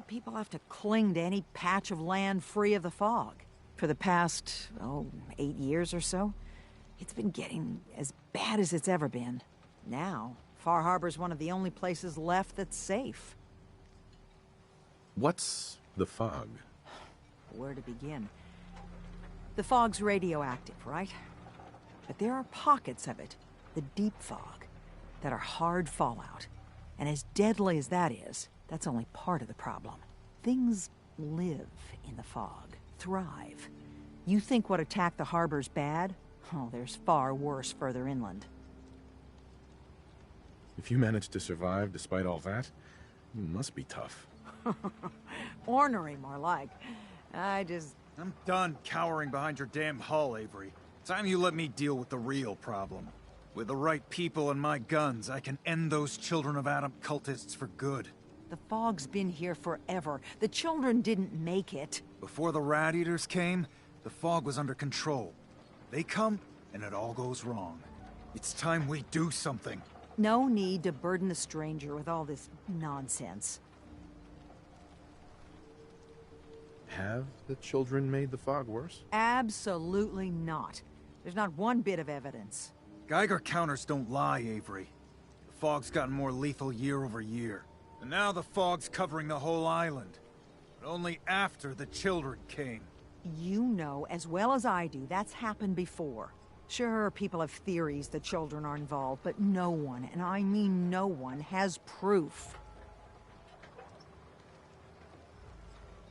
People have to cling to any patch of land free of the fog. For the past, 8 years or so, it's been getting as bad as it's ever been. Now, Far Harbor's one of the only places left that's safe. What's the fog? Where to begin? The fog's radioactive, right? But there are pockets of it, the deep fog, that are hard fallout. And as deadly as that is, that's only part of the problem. Things live in the fog, thrive. You think what attacked the harbor's bad? Oh, there's far worse further inland. If you managed to survive despite all that, you must be tough. Ornery, more like. I'm done cowering behind your damn hull, Avery. Time you let me deal with the real problem. With the right people and my guns, I can end those Children of Adam cultists for good. The fog's been here forever. The children didn't make it. Before the Rat Eaters came, the fog was under control. They come, and it all goes wrong. It's time we do something. No need to burden the stranger with all this nonsense. Have the children made the fog worse? Absolutely not. There's not one bit of evidence. Geiger counters don't lie, Avery. The fog's gotten more lethal year over year. And now the fog's covering the whole island. But only after the children came. You know as well as I do that's happened before. Sure, people have theories the children are involved, but no one, and I mean no one, has proof.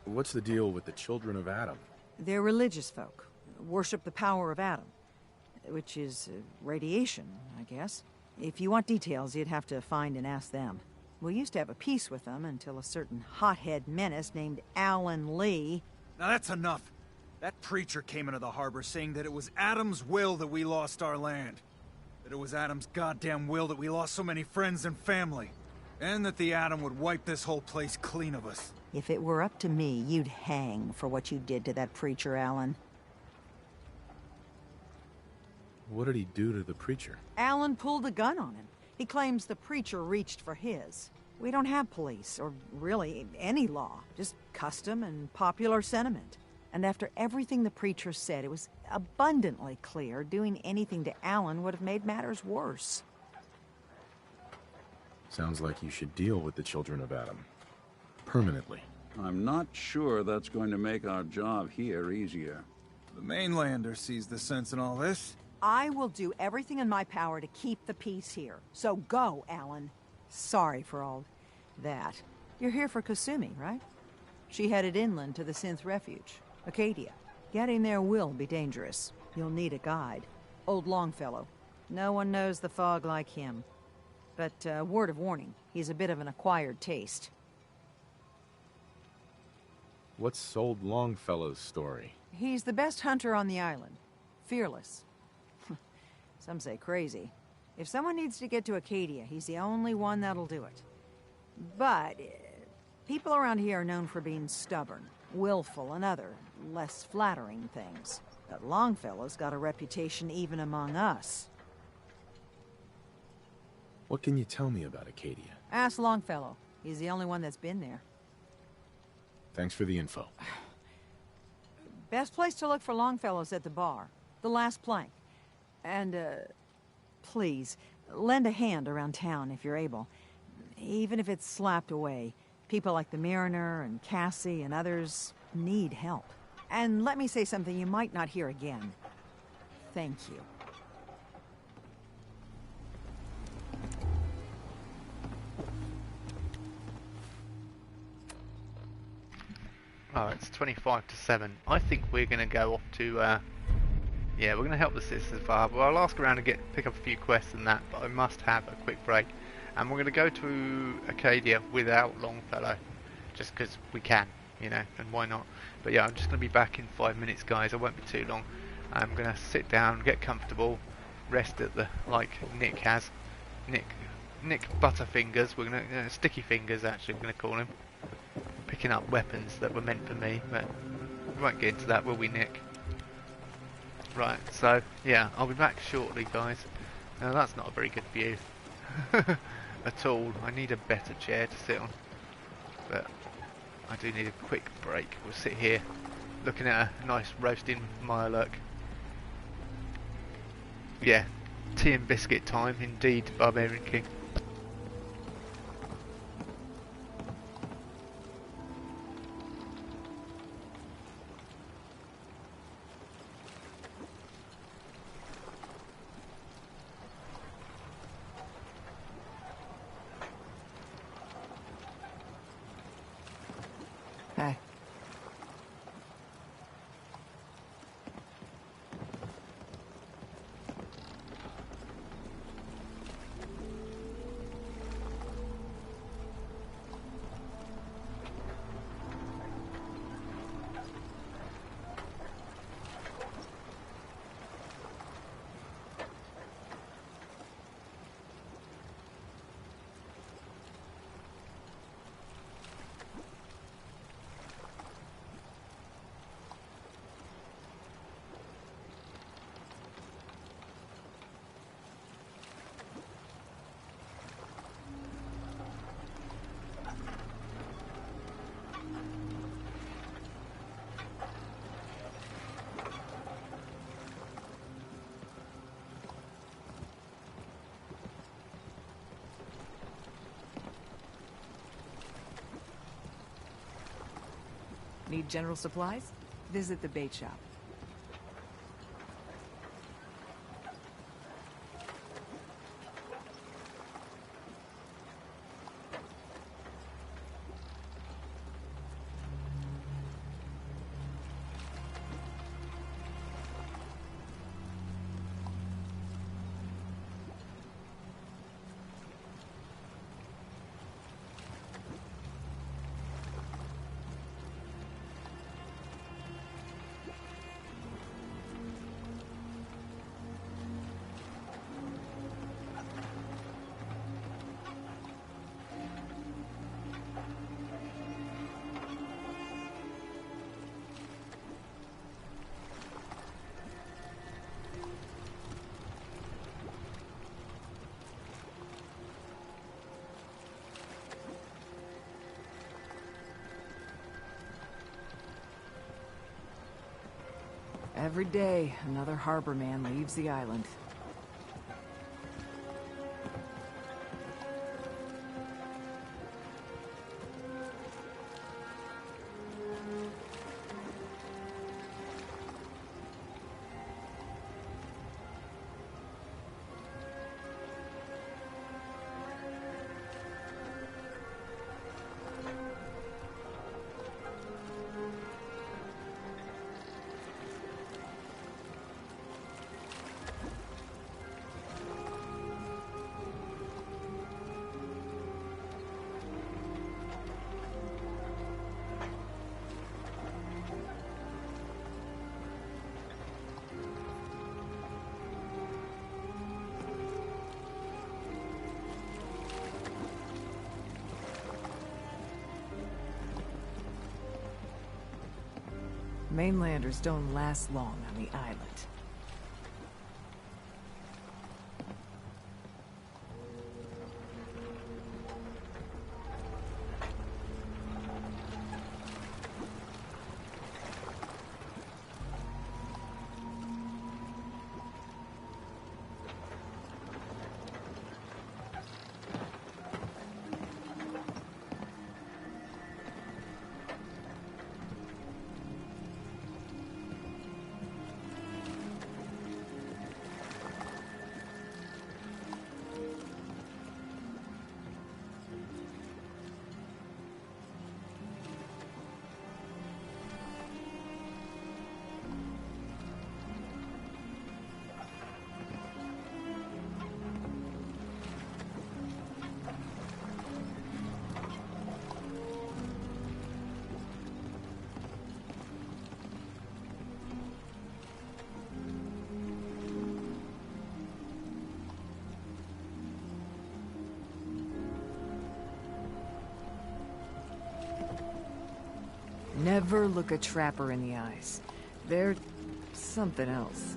What's the deal with the Children of Adam? They're religious folk. Worship the power of Adam. Which is radiation, I guess. If you want details, you'd have to find and ask them. We used to have a peace with them until a certain hothead menace named Alan Lee... Now that's enough. That preacher came into the harbor saying that it was Adam's will that we lost our land. That it was Adam's goddamn will that we lost so many friends and family. And that the Adam would wipe this whole place clean of us. If it were up to me, you'd hang for what you did to that preacher, Alan. What did he do to the preacher? Alan pulled a gun on him. He claims the preacher reached for his. We don't have police, or really any law. Just custom and popular sentiment. And after everything the preacher said, it was abundantly clear doing anything to Alan would have made matters worse. Sounds like you should deal with the Children of Adam. Permanently. I'm not sure that's going to make our job here easier. The mainlander sees the sense in all this. I will do everything in my power to keep the peace here. So go, Alan. Sorry for all that. You're here for Kasumi, right? She headed inland to the Synth Refuge, Acadia. Getting there will be dangerous. You'll need a guide. Old Longfellow. No one knows the fog like him. But word of warning, he's a bit of an acquired taste. What's old Longfellow's story? He's the best hunter on the island. Fearless. Some say crazy. If someone needs to get to Acadia, he's the only one that'll do it. But people around here are known for being stubborn, willful, and other, less flattering things. But Longfellow's got a reputation even among us. What can you tell me about Acadia? Ask Longfellow. He's the only one that's been there. Thanks for the info. Best place to look for Longfellow's at the bar. The last plank. And, please, lend a hand around town if you're able. Even if it's slapped away. People like the Mariner and Cassie and others need help. And let me say something you might not hear again. Thank you. Oh, it's 25 to 7. I think we're going to go off to, yeah, we're going to help the citizens of Harbour. I'll ask around and pick up a few quests and that, but I must have a quick break. And we're going to go to Acadia without Longfellow, just because we can, you know, and why not? But yeah, I'm just going to be back in 5 minutes, guys. I won't be too long. I'm going to sit down, get comfortable, rest at the, like Nick has. Nick Butterfingers, we're going to, Sticky Fingers actually, we're going to call him. Picking up weapons that were meant for me, but we won't get into that, will we, Nick? Right, so yeah, I'll be back shortly, guys. Now that's not a very good view at all. I need a better chair to sit on, but I do need a quick break. We'll sit here looking at a nice roasting Mirelurk. Yeah, tea and biscuit time indeed, Barbarian King. Hey. Need general supplies? Visit the bait shop. Every day, another harbor man leaves the island. Mainlanders don't last long on the island. Never look a trapper in the eyes. They're something else.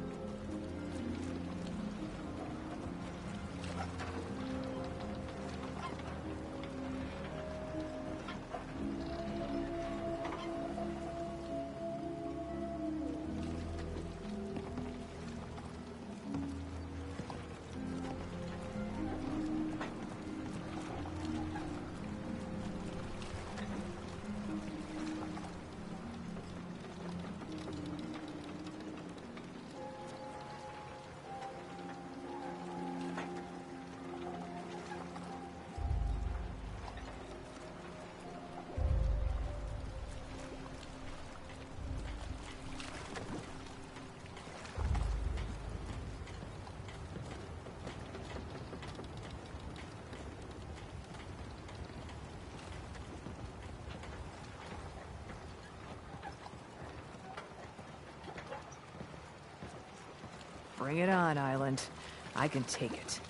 Bring it on, Island. I can take it.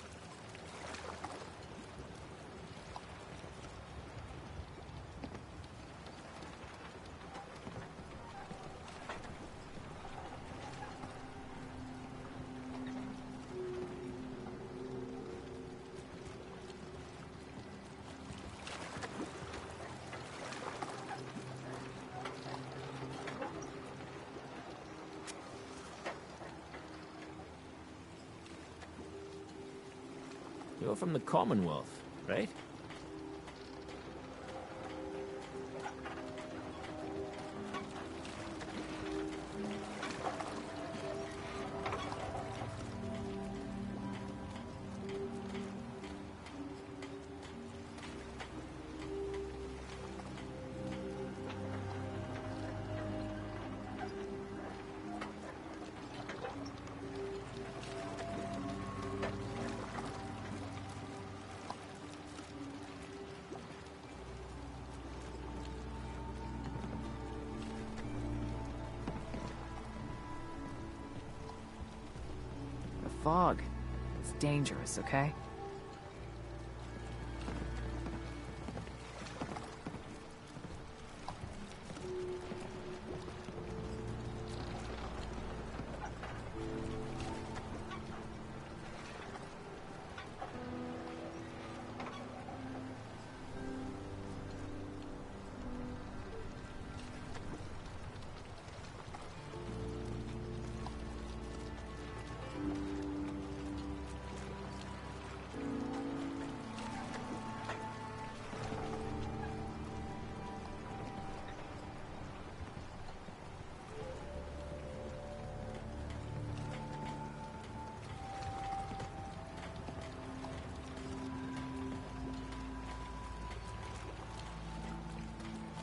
You're from the Commonwealth, right? fog. It's dangerous, okay?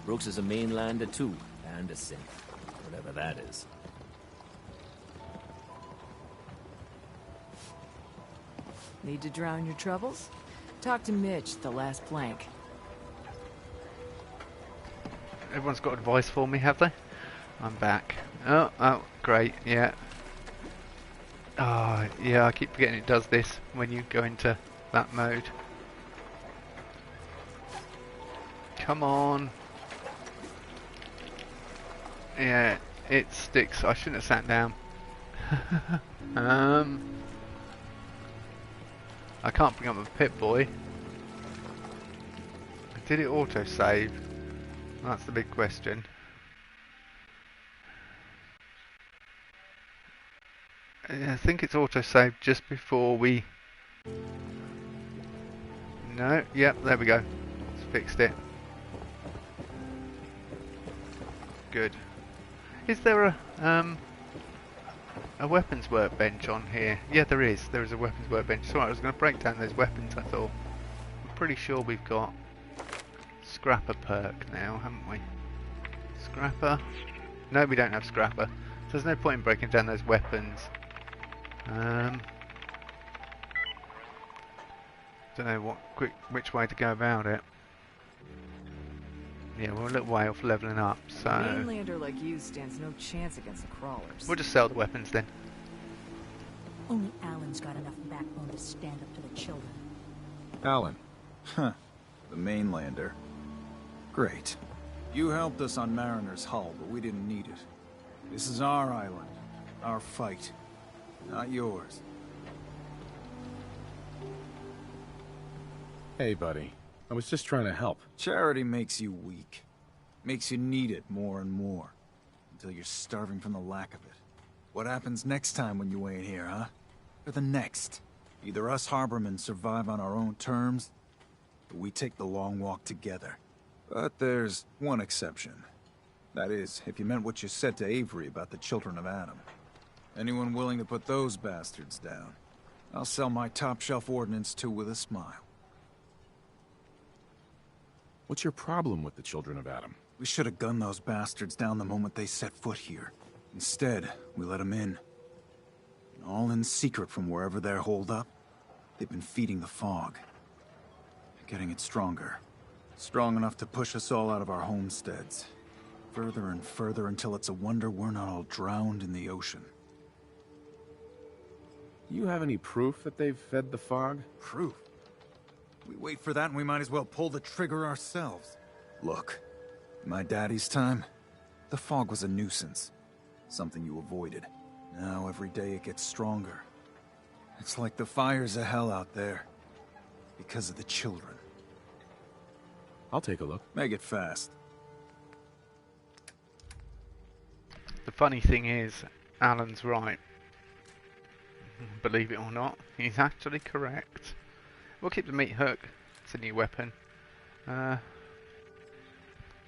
Brooks is a mainlander too, and a synth. Whatever that is. Need to drown your troubles? Talk to Mitch, the last plank. Everyone's got advice for me, have they? I'm back. Oh, great, yeah. Oh, yeah, I keep forgetting it does this when you go into that mode. Come on. Yeah, it sticks. I shouldn't have sat down. I can't bring up a Pip-Boy. Did it auto-save? That's the big question. I think it's auto-saved just before we... No, yep, there we go. It's fixed it. Good. Is there a weapons workbench on here? Yeah, there is. There is a weapons workbench. Sorry, I was going to break down those weapons, I thought. I'm pretty sure we've got Scrapper perk now, haven't we? Scrapper? No, we don't have Scrapper. So there's no point in breaking down those weapons. Don't know which way to go about it. Yeah, we're a little way off leveling up, so... A mainlander like you stands no chance against the crawlers. We'll just sell the weapons then. Only Alan's got enough backbone to stand up to the children. Alan. Huh. The mainlander. Great. You helped us on Mariner's hull, but we didn't need it. This is our island. Our fight. Not yours. Hey, buddy. I was just trying to help. Charity makes you weak. Makes you need it more and more. Until you're starving from the lack of it. What happens next time when you ain't here, huh? Or the next? Either us Harbormen survive on our own terms, or we take the long walk together. But there's one exception. That is, if you meant what you said to Avery about the children of Adam. Anyone willing to put those bastards down, I'll sell my top-shelf ordnance to with a smile. What's your problem with the children of Adam? We should have gunned those bastards down the moment they set foot here. Instead, we let them in. All in secret from wherever they're holed up. They've been feeding the fog. Getting it stronger. Strong enough to push us all out of our homesteads. Further and further until it's a wonder we're not all drowned in the ocean. You have any proof that they've fed the fog? Proof? We wait for that and we might as well pull the trigger ourselves. Look, in my daddy's time, the fog was a nuisance. Something you avoided. Now every day it gets stronger. It's like the fires of hell out there. Because of the children. I'll take a look. Make it fast. The funny thing is, Alan's right. Believe it or not, he's actually correct. We'll keep the meat hook. It's a new weapon. Yeah,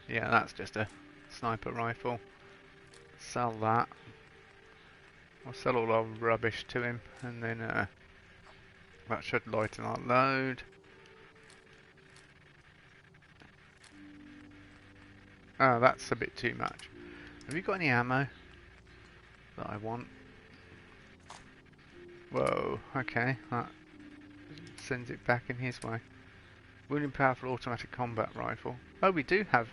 that's just a sniper rifle. Sell that. We'll sell all our rubbish to him, and then that should lighten our load. Oh, that's a bit too much. Have you got any ammo that I want? Whoa, okay, that sends it back in his way. Wounding powerful automatic combat rifle. Oh, we do have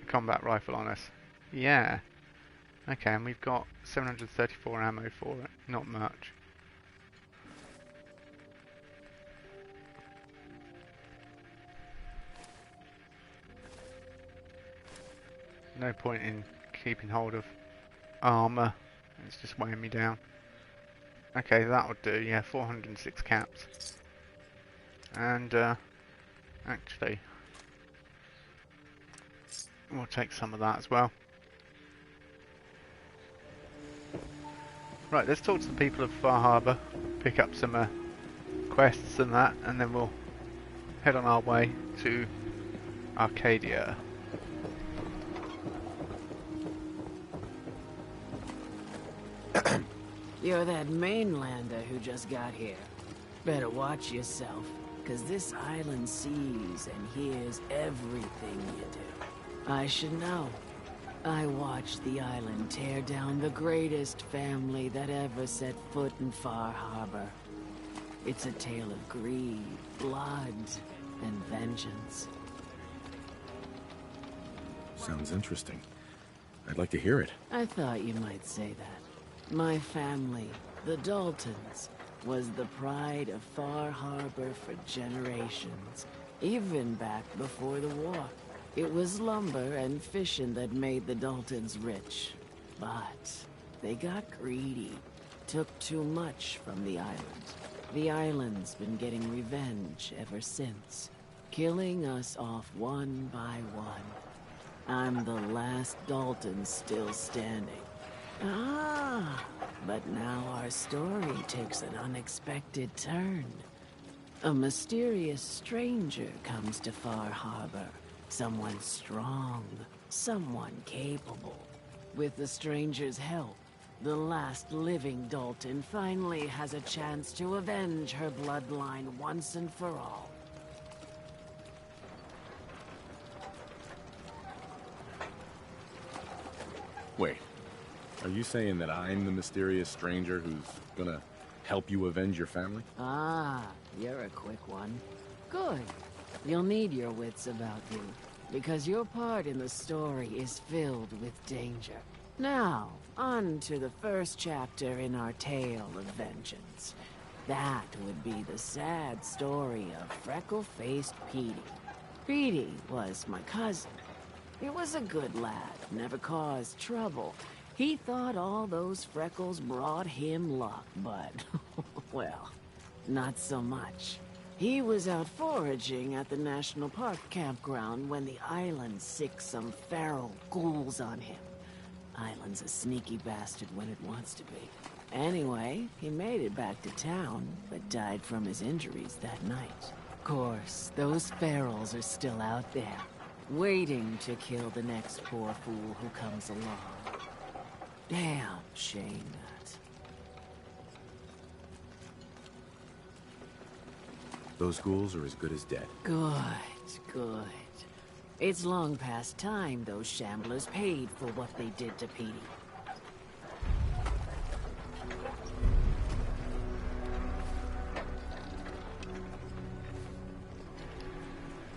a combat rifle on us. Yeah. Okay, and we've got 734 ammo for it. Not much. No point in keeping hold of armour. It's just weighing me down. Okay, that'll do. Yeah, 406 caps. And actually, we'll take some of that as well. Right, let's talk to the people of Far Harbour, pick up some quests and that, and then we'll head on our way to Arcadia. You're that mainlander who just got here. Better watch yourself, cause this island sees and hears everything you do. I should know. I watched the island tear down the greatest family that ever set foot in Far Harbor. It's a tale of greed, blood, and vengeance. Sounds interesting. I'd like to hear it. I thought you might say that. My family, the Daltons, was the pride of Far Harbor for generations, even back before the war. It was lumber and fishing that made the Daltons rich. But they got greedy, took too much from the island. The island's been getting revenge ever since, killing us off one by one. I'm the last Dalton still standing. Ah, but now our story takes an unexpected turn. A mysterious stranger comes to Far Harbor. Someone strong, someone capable. With the stranger's help, the last living Dalton finally has a chance to avenge her bloodline once and for all. Wait, are you saying that I'm the mysterious stranger who's gonna help you avenge your family? Ah, you're a quick one. Good. You'll need your wits about you, because your part in the story is filled with danger. Now, on to the first chapter in our tale of vengeance. That would be the sad story of freckle-faced Petey. Petey was my cousin. He was a good lad, never caused trouble. He thought all those freckles brought him luck, but, well, not so much. He was out foraging at the National Park campground when the island sicked some feral ghouls on him. Island's a sneaky bastard when it wants to be. Anyway, he made it back to town, but died from his injuries that night. Of course, those ferals are still out there, waiting to kill the next poor fool who comes along. Damn shame that. Those ghouls are as good as dead. Good, good. It's long past time those shamblers paid for what they did to Petey.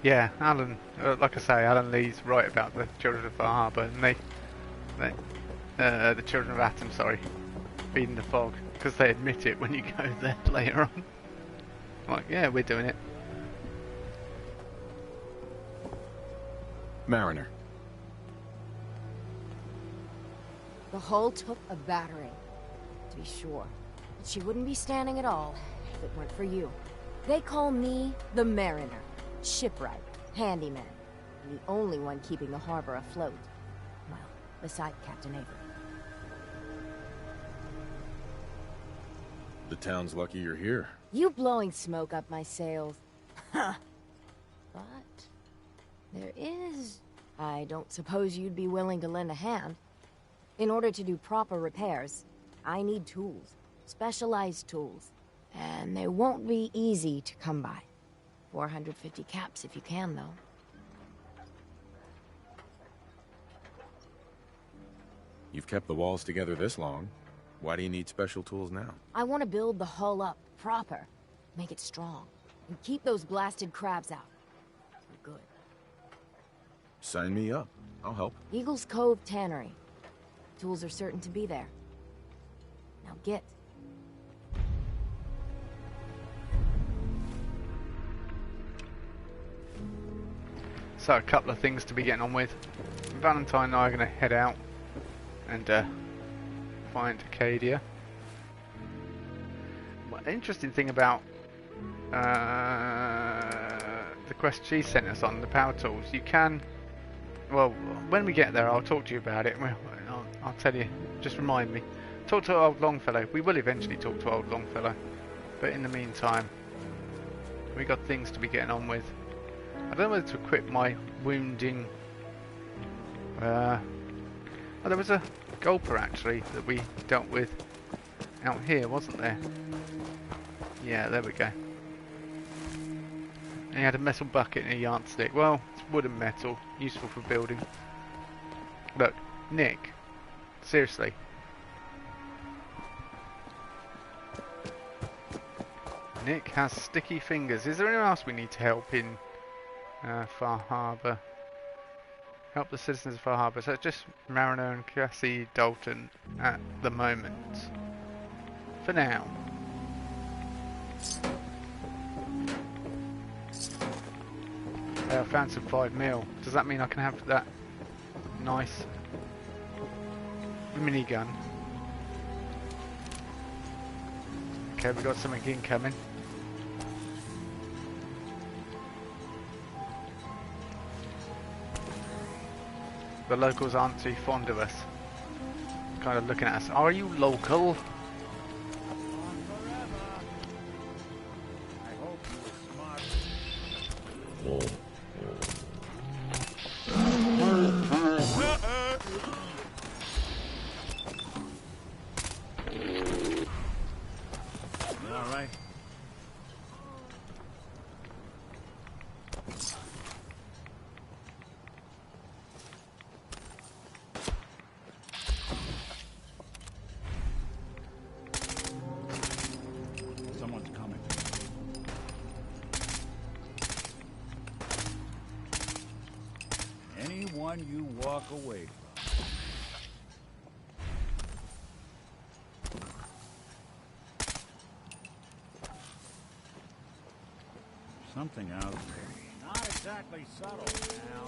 Yeah, Alan, like I say, Alan Lee's right about the Children of Far Harbour, and the Children of Atom, sorry, feeding the fog, because they admit it when you go there later on. Like, yeah, we're doing it. Mariner. The hull took a battering, to be sure. But she wouldn't be standing at all if it weren't for you. They call me the Mariner. Shipwright, handyman, and the only one keeping the harbor afloat. Well, beside Captain Avery. The town's lucky you're here. You blowing smoke up my sails. Huh. But there is... I don't suppose you'd be willing to lend a hand. In order to do proper repairs, I need tools. Specialized tools. And they won't be easy to come by. 450 caps if you can, though. You've kept the walls together this long. Why do you need special tools now? I want to build the hull up, proper. Make it strong. And keep those blasted crabs out. For good. Sign me up. I'll help. Eagle's Cove Tannery. Tools are certain to be there. Now get. So a couple of things to be getting on with. Valentine and I are going to head out and find Acadia. Well, interesting thing about the quest she sent us on, the power tools, you can, well, when we get there I'll talk to you about it. Well, I'll tell you, just remind me. Talk to old Longfellow. We will eventually talk to old Longfellow, but in the meantime we got things to be getting on with. I don't know whether to equip my wounding. Oh, there was a gulper actually that we dealt with out here, wasn't there? Yeah, there we go. And he had a metal bucket and a yardstick. Well, it's wood and metal, useful for building. Look, Nick, seriously. Nick has sticky fingers. Is there anyone else we need to help in Far Harbour? Help the citizens of Far Harbour. So it's just Mariner and Cassie Dalton at the moment. For now. I found some 5mm. Does that mean I can have that nice minigun? Okay, we got something incoming. The locals aren't too fond of us. Kind of looking at us. Are you local? You walk away from. Something out there. Not exactly subtle now.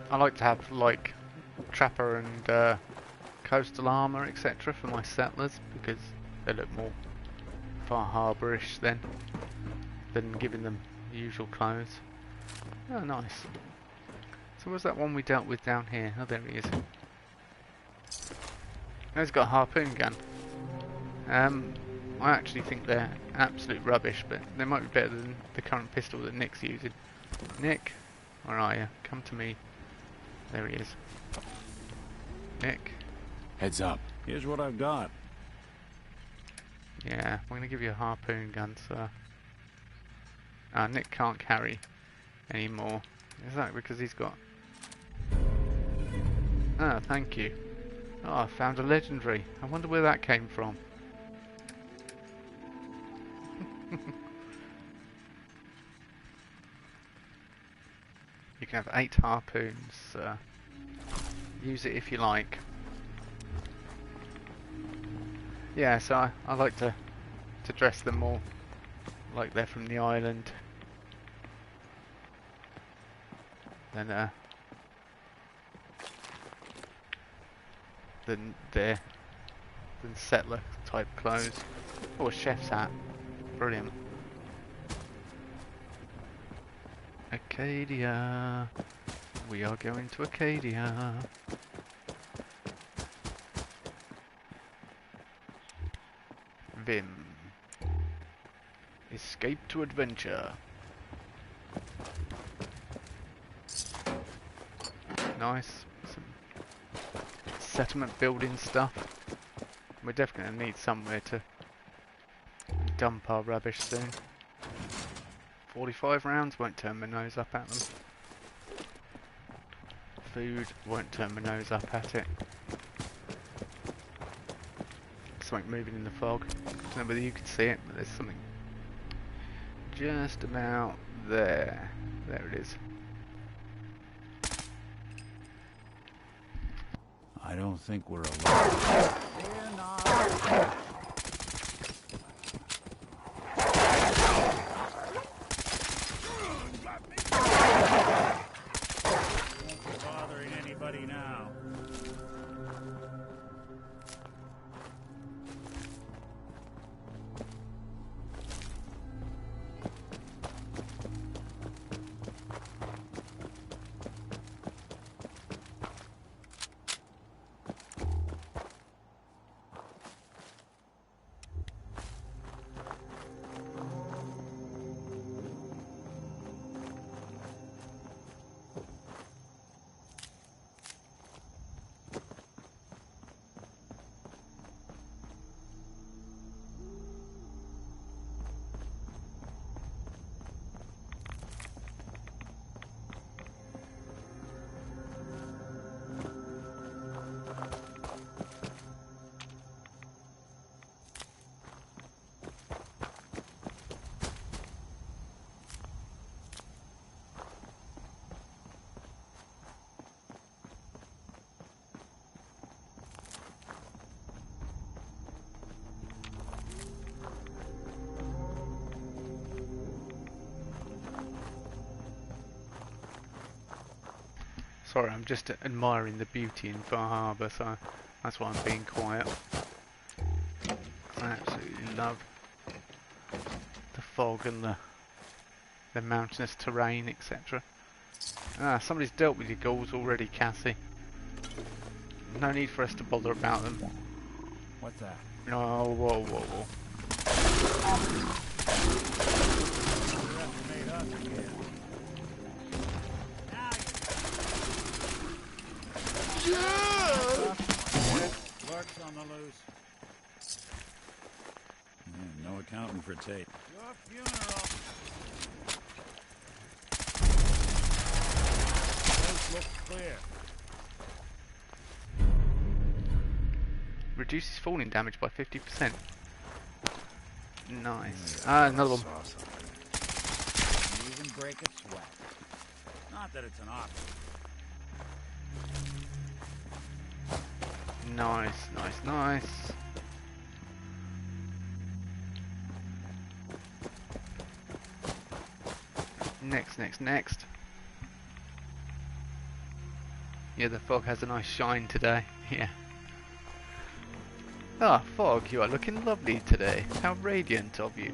I like to have like trapper and coastal armour, etc. for my settlers because they look more Far Harbour-ish than giving them the usual clothes. Oh, nice. So what's that one we dealt with down here? Oh, there he is. He's got a harpoon gun. I actually think they're absolute rubbish, but they might be better than the current pistol that Nick's using. Nick, where are you? Come to me. There he is. Nick. Heads up. Here's what I've got. Yeah, I'm going to give you a harpoon gun, sir. Nick can't carry anymore. Is that because he's got... Ah, thank you. Oh, I found a legendary. I wonder where that came from. You can have 8 harpoons. Use it if you like. Yeah, so I like to dress them more like they're from the island. Than settler type clothes. Oh, a chef's hat. Brilliant. Acadia. We are going to Acadia. Vim. Escape to adventure. Nice. Some settlement building stuff. We're definitely going to need somewhere to dump our rubbish soon. 45 rounds won't turn my nose up at them. Food won't turn my nose up at it. something moving in the fog. I don't know whether you can see it, but there's something just about there. There it is. I don't think we're alone. Bothering anybody now. Sorry, I'm just admiring the beauty in Far Harbour, so that's why I'm being quiet. I absolutely love the fog and the mountainous terrain, etc. Ah, somebody's dealt with your ghouls already, Cassie. No need for us to bother about them. What's that? No, whoa, whoa, whoa. Clerks on the loose. Yeah, no accounting for Tate. Your funeral. Those look clear. Reduces falling damage by 50%. Nice. Ah, another one. Even break its sweat. Not that it's an option. Nice, nice, nice. Next, next, next. Yeah, the fog has a nice shine today. Yeah. Ah, fog, you are looking lovely today. How radiant of you.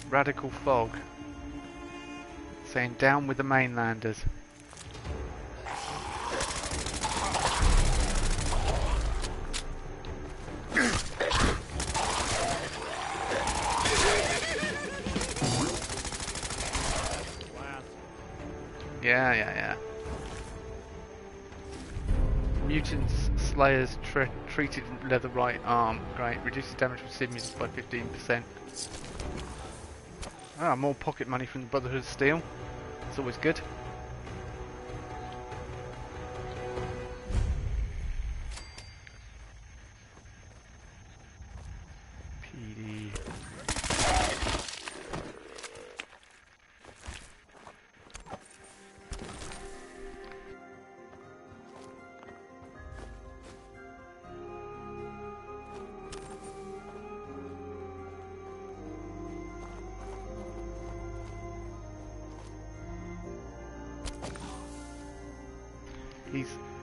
Radical fog. Saying down with the mainlanders. Yeah, yeah, yeah. Mutants, Slayers, treated leather right arm. Great. Reduces damage from simians by 15%. Ah, more pocket money from the Brotherhood of Steel. It's always good. PD.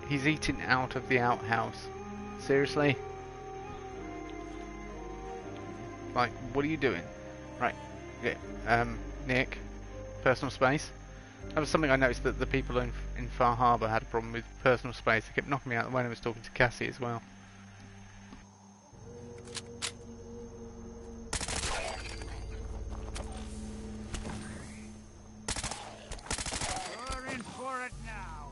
He's eating out of the outhouse. Seriously? Like, what are you doing? Right. Yeah. Nick. Personal space. That was something I noticed, that the people in Far Harbour had a problem with personal space. They kept knocking me out when I was talking to Cassie as well. We're in for it now.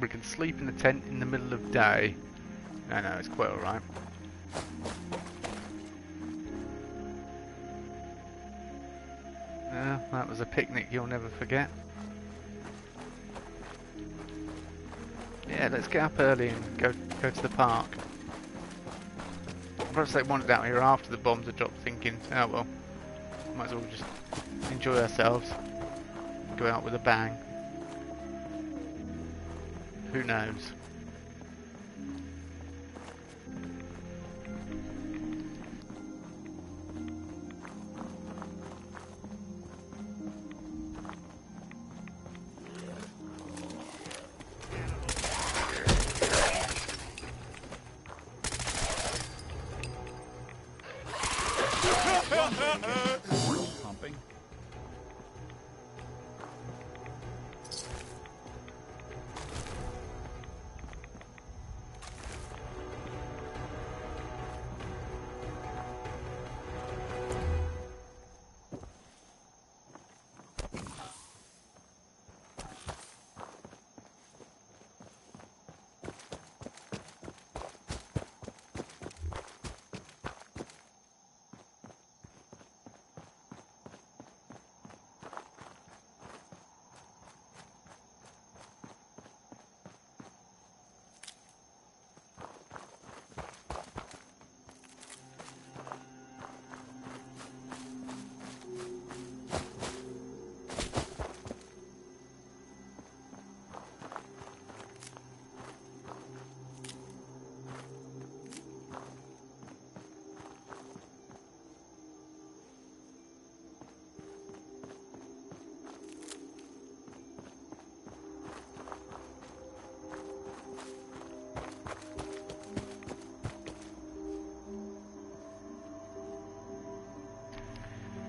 We can sleep in the tent in the middle of day. No, it's quite alright. That was a picnic you'll never forget. Yeah, let's get up early and go to the park. Perhaps they wanted out here after the bombs had dropped, thinking, oh well, might as well just enjoy ourselves and go out with a bang. Who knows? Pumping.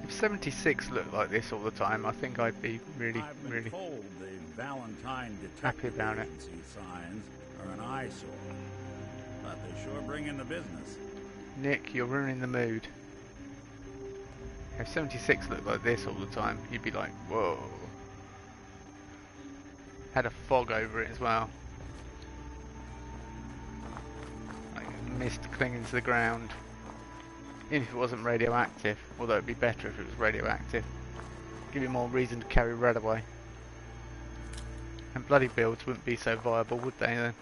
If 76 looked like this all the time, I think I'd be really Told the Valentine happy Detective about it. Agency signs are an eyesore, but they sure bring in the business. Nick, you're ruining the mood. If 76 looked like this all the time, you'd be like, whoa. Had a fog over it as well. Like mist clinging to the ground. Even if it wasn't radioactive, although it'd be better if it was radioactive. Give you more reason to carry red away. And bloody builds wouldn't be so viable, would they then?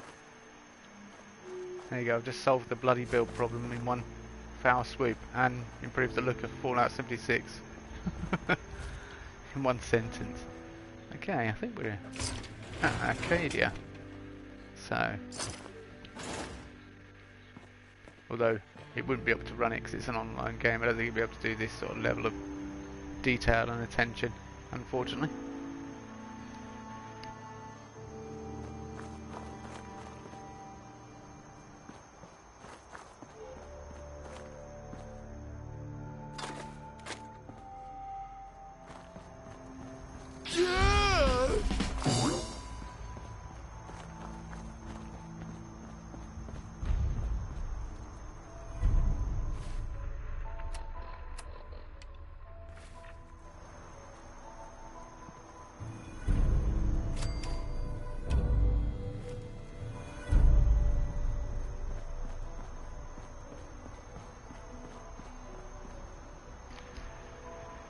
There you go, I've just solved the bloody build problem in one foul swoop and improved the look of Fallout 76 in one sentence. Okay, I think we're at Arcadia. So, although it wouldn't be able to run it because it's an online game, I don't think it'd be able to do this sort of level of detail and attention, unfortunately.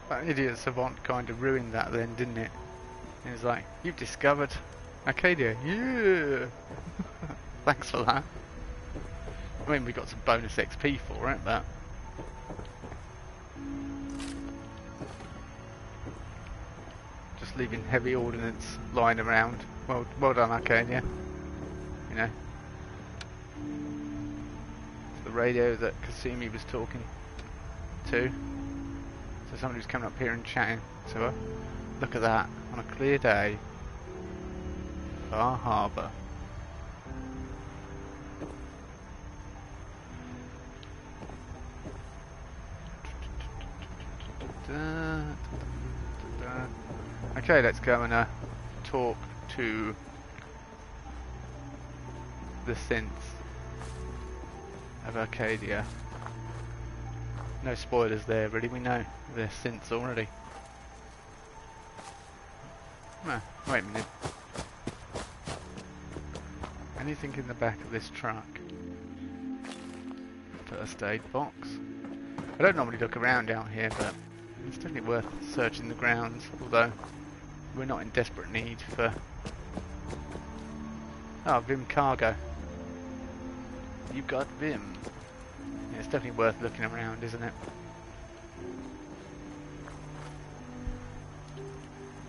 That idiot savant kind of ruined that then, didn't it? It was like, you've discovered Arcadia, yeah! Thanks for that. I mean, we got some bonus XP for it, but... just leaving heavy ordnance lying around. Well done, Arcadia. You know. It's the radio that Kasumi was talking to. So somebody was coming up here and chatting to her. Look at that, on a clear day, Far Harbour. Okay, let's go and talk to the synths of Arcadia. No spoilers there, really. We know they're synths already. Wait a minute. Anything in the back of this truck? First aid box. I don't normally look around out here, but it's definitely worth searching the grounds, although we're not in desperate need for... Oh, Vim cargo. You got Vim. Yeah, it's definitely worth looking around, isn't it?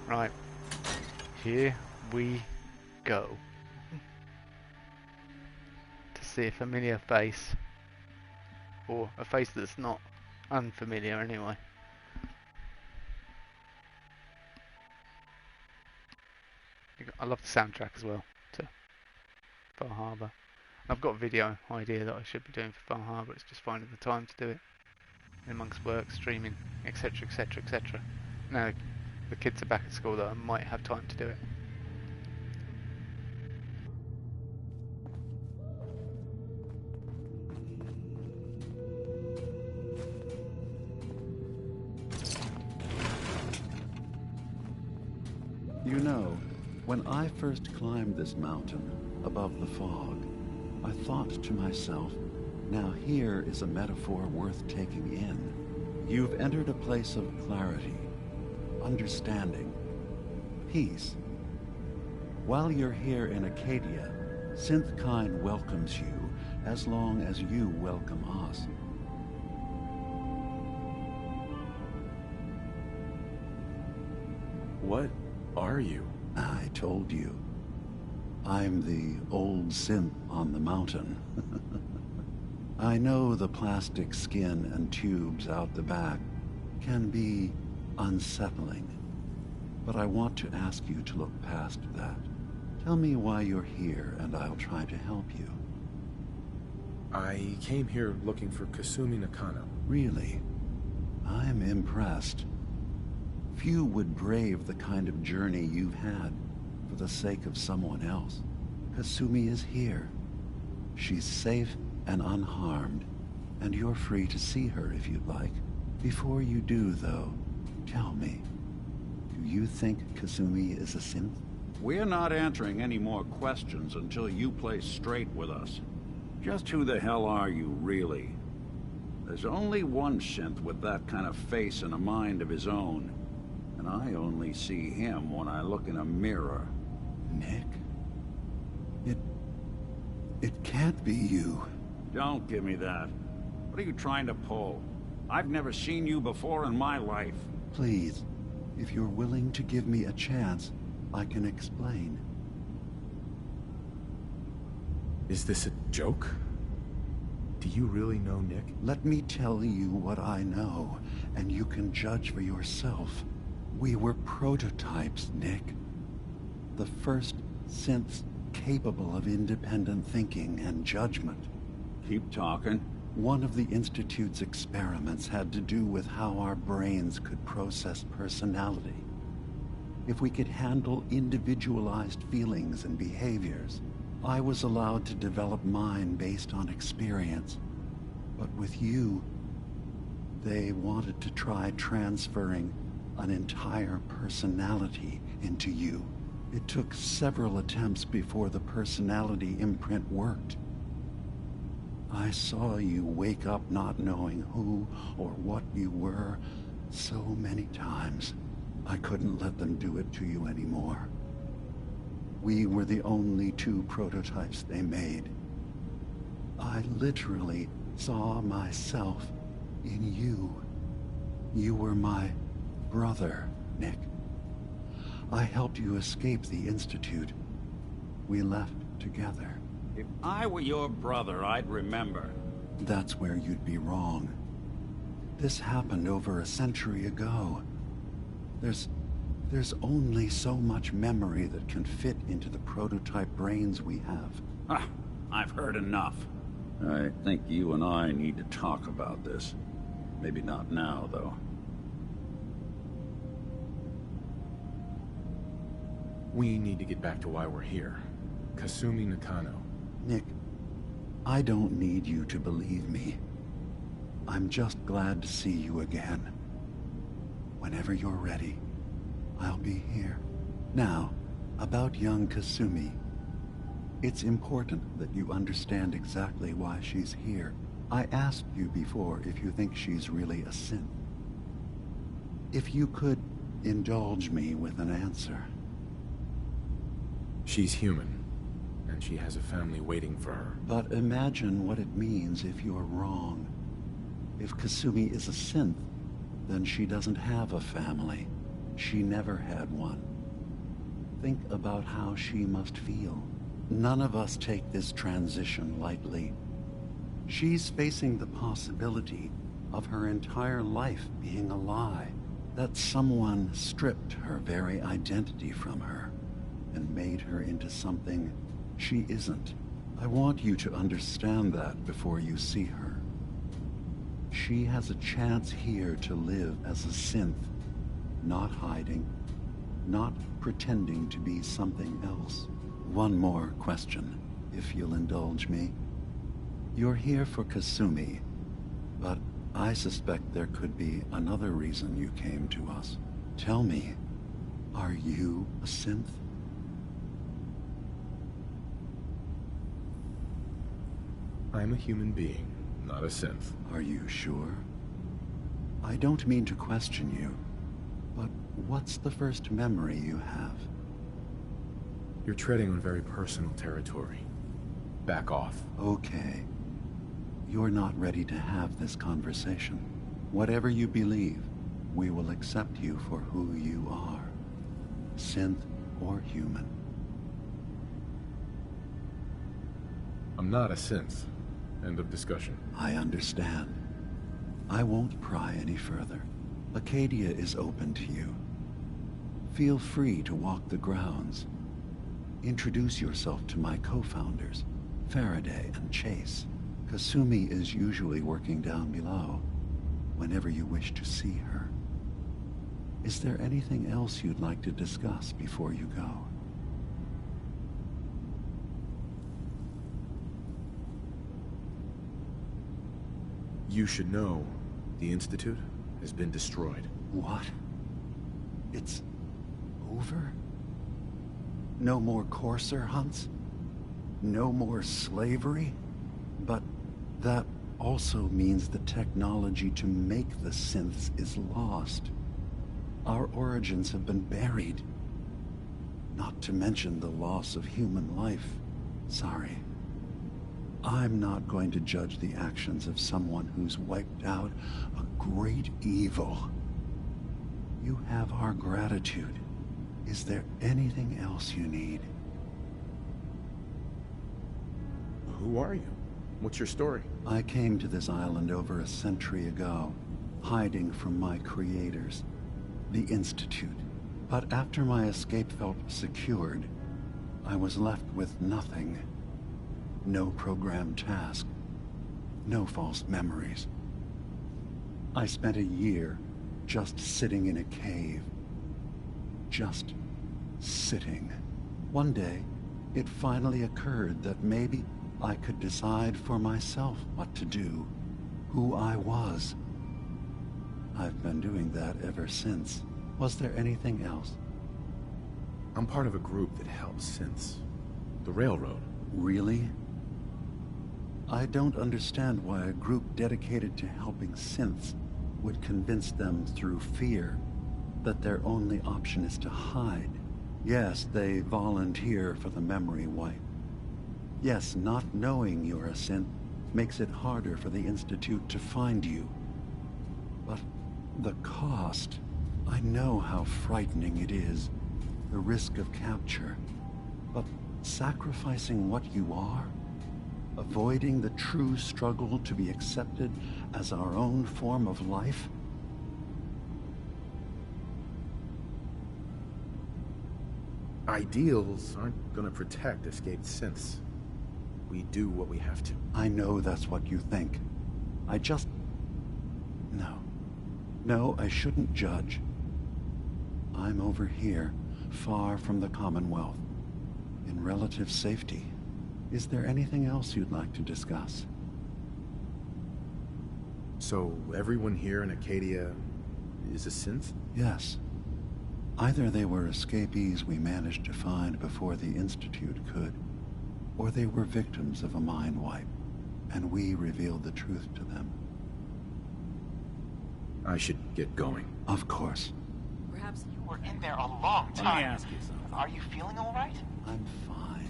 Right. Here we go. To see a familiar face. Or a face that's not unfamiliar anyway. I love the soundtrack as well to Far Harbour. I've got a video idea that I should be doing for Far Harbour. It's just finding the time to do it amongst work, streaming, etc, etc, etc. Now the kids are back at school, though, I might have time to do it. You know, when I first climbed this mountain above the fog, I thought to myself, now here is a metaphor worth taking in. You've entered a place of clarity, understanding, peace. While you're here in Acadia, Synthkind welcomes you as long as you welcome us. What are you? I told you. I'm the old synth on the mountain. I know the plastic skin and tubes out the back can be unsettling, but I want to ask you to look past that. Tell me why you're here, and I'll try to help you. I came here looking for Kasumi Nakano. Really? I'm impressed. Few would brave the kind of journey you've had for the sake of someone else. Kasumi is here. She's safe and unharmed, and you're free to see her if you'd like. Before you do, though, tell me, do you think Kasumi is a synth? We're not answering any more questions until you play straight with us. Just who the hell are you, really? There's only one synth with that kind of face and a mind of his own. And I only see him when I look in a mirror. Nick? It can't be you. Don't give me that. What are you trying to pull? I've never seen you before in my life. Please, if you're willing to give me a chance, I can explain. Is this a joke? Do you really know Nick? Let me tell you what I know, and you can judge for yourself. We were prototypes, Nick. The first synths capable of independent thinking and judgment. Keep talking. One of the Institute's experiments had to do with how our brains could process personality. If we could handle individualized feelings and behaviors, I was allowed to develop mine based on experience. But with you, they wanted to try transferring an entire personality into you. It took several attempts before the personality imprint worked. I saw you wake up not knowing who or what you were so many times. I couldn't let them do it to you anymore. We were the only two prototypes they made. I literally saw myself in you. You were my brother, Nick. I helped you escape the Institute. We left together. If I were your brother, I'd remember. That's where you'd be wrong. This happened over a century ago. There's only so much memory that can fit into the prototype brains we have. Ah, I've heard enough. I think you and I need to talk about this. Maybe not now, though. We need to get back to why we're here. Kasumi Nakano. Nick, I don't need you to believe me. I'm just glad to see you again. Whenever you're ready, I'll be here. Now, about young Kasumi. It's important that you understand exactly why she's here. I asked you before if you think she's really a synth. If you could indulge me with an answer. She's human, and she has a family waiting for her. But imagine what it means if you're wrong. If Kasumi is a synth, then she doesn't have a family. She never had one. Think about how she must feel. None of us take this transition lightly. She's facing the possibility of her entire life being a lie. That someone stripped her very identity from her and made her into something she isn't. I want you to understand that before you see her. She has a chance here to live as a synth, not hiding, not pretending to be something else. One more question, if you'll indulge me. You're here for Kasumi, but I suspect there could be another reason you came to us. Tell me, are you a synth? I'm a human being, not a synth. Are you sure? I don't mean to question you, but what's the first memory you have? You're treading on very personal territory. Back off. Okay. You're not ready to have this conversation. Whatever you believe, we will accept you for who you are. Synth or human. I'm not a synth. End of discussion. I understand. I won't pry any further. Acadia is open to you. Feel free to walk the grounds. Introduce yourself to my co-founders, Faraday and Chase. Kasumi is usually working down below, whenever you wish to see her. Is there anything else you'd like to discuss before you go? You should know, the Institute has been destroyed. What? It's over? No more courser hunts? No more slavery? But that also means the technology to make the synths is lost. Our origins have been buried. Not to mention the loss of human life. Sorry. I'm not going to judge the actions of someone who's wiped out a great evil. You have our gratitude. Is there anything else you need? Who are you? What's your story? I came to this island over a century ago, hiding from my creators, the Institute. But after my escape felt secured, I was left with nothing. No programmed task. No false memories. I spent a year just sitting in a cave. Just sitting. One day, it finally occurred that maybe I could decide for myself what to do, who I was. I've been doing that ever since. Was there anything else? I'm part of a group that helps synths. The Railroad. Really? I don't understand why a group dedicated to helping synths would convince them through fear that their only option is to hide. Yes, they volunteer for the memory wipe. Yes, not knowing you're a synth makes it harder for the Institute to find you. But the cost... I know how frightening it is, the risk of capture. But sacrificing what you are, avoiding the true struggle to be accepted as our own form of life? Ideals aren't gonna protect escaped synths. We do what we have to. I know that's what you think. I just... No, I shouldn't judge. I'm over here, far from the Commonwealth, in relative safety. Is there anything else you'd like to discuss? So, everyone here in Acadia is a synth? Yes. Either they were escapees we managed to find before the Institute could, Or they were victims of a mind wipe, and we revealed the truth to them. I should get going. Of course. Perhaps you were in there a long time. Let me ask you something. Are you feeling all right? I'm fine.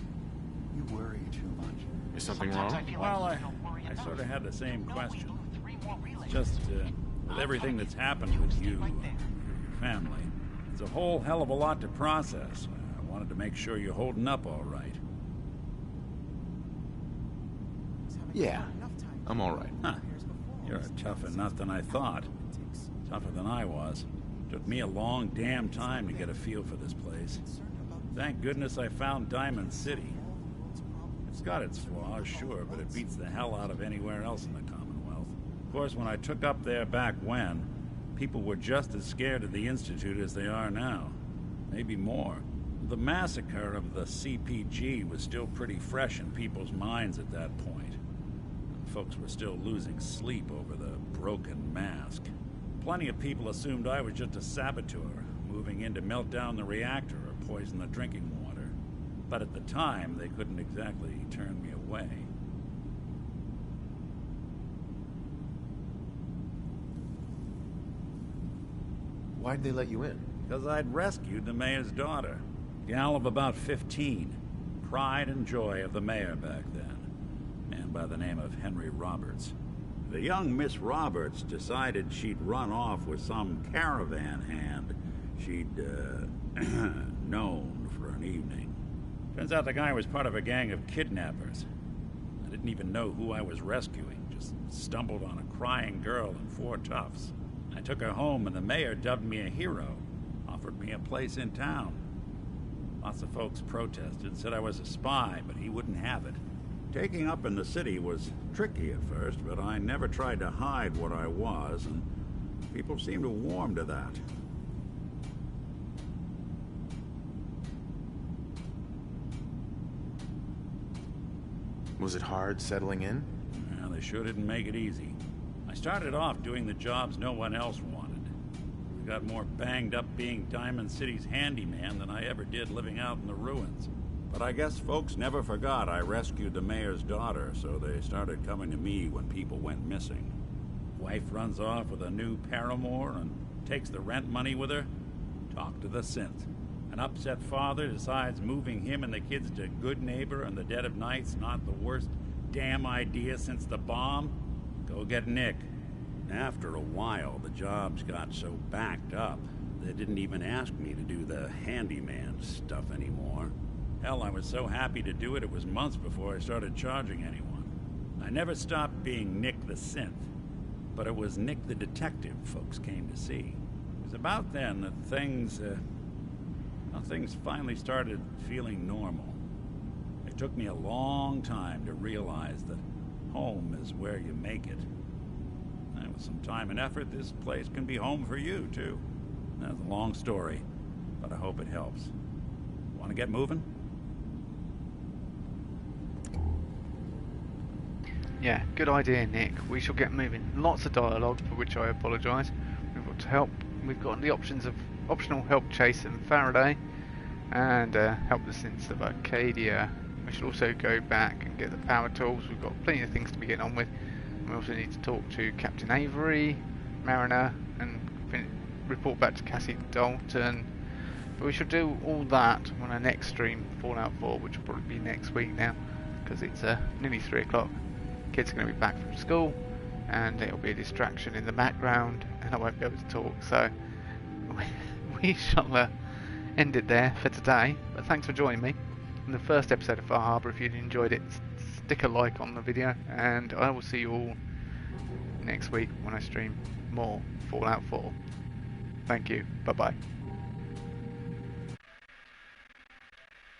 You worry too much. Is something Sometimes wrong? I feel Well, like you don't worry I enough. sort of had the same question. We blew 3 more relays. Just with everything that's happened with you and your family, it's a whole hell of a lot to process. I wanted to make sure you're holding up all right. Yeah, I'm all right. Huh. You're a tougher nut than I thought. Tougher than I was. Took me a long damn time to get a feel for this place. Thank goodness I found Diamond City. It's got its flaws, sure, but it beats the hell out of anywhere else in the Commonwealth. Of course, when I took up there back when, people were just as scared of the Institute as they are now. Maybe more. The massacre of the CPG was still pretty fresh in people's minds at that point. Folks were still losing sleep over the broken mask. Plenty of people assumed I was just a saboteur, moving in to melt down the reactor or poison the drinking water. But at the time, they couldn't exactly turn me away. Why'd they let you in? Because I'd rescued the mayor's daughter. Gal of about 15. Pride and joy of the mayor back then. Man by the name of Henry Roberts. The young Miss Roberts decided she'd run off with some caravan hand she'd, known for an evening. Turns out the guy was part of a gang of kidnappers. I didn't even know who I was rescuing. Just stumbled on a crying girl and 4 toughs. I took her home and the mayor dubbed me a hero. Offered me a place in town. Lots of folks protested, said I was a spy, but he wouldn't have it. Taking up in the city was tricky at first, but I never tried to hide what I was, and people seemed to warm to that. Was it hard settling in? Well, they sure didn't make it easy. I started off doing the jobs no one else wanted. I got more banged up being Diamond City's handyman than I ever did living out in the ruins. But I guess folks never forgot I rescued the mayor's daughter, so they started coming to me when people went missing. Wife runs off with a new paramour and takes the rent money with her. Talk to the synth. An upset father decides moving him and the kids to Good Neighbor in the dead of night's not the worst damn idea since the bomb. Go get Nick. After a while, the jobs got so backed up, they didn't even ask me to do the handyman stuff anymore. Hell, I was so happy to do it, it was months before I started charging anyone. I never stopped being Nick the Synth, but it was Nick the Detective folks came to see. It was about then that things finally started feeling normal. It took me a long time to realize that home is where you make it. And with some time and effort, this place can be home for you, too. That's a long story, but I hope it helps. Want to get moving? Yeah, good idea, Nick. We shall get moving. Lots of dialogue, for which I apologise. We've got to help. We've got the options of optional help Chase and Faraday, and help the synths of Arcadia. We should also go back and get the power tools. We've got plenty of things to be getting on with. We also need to talk to Captain Avery, Mariner, and report back to Cassie Dalton. But we should do all that on our next stream, Fallout 4, which will probably be next week now, because it's nearly 3 o'clock. Kids are going to be back from school, and it'll be a distraction in the background, and I won't be able to talk. So we shall end it there for today. But thanks for joining me in the first episode of Far Harbour. If you enjoyed it, stick a like on the video, and I will see you all next week when I stream more Fallout 4. Thank you. Bye bye.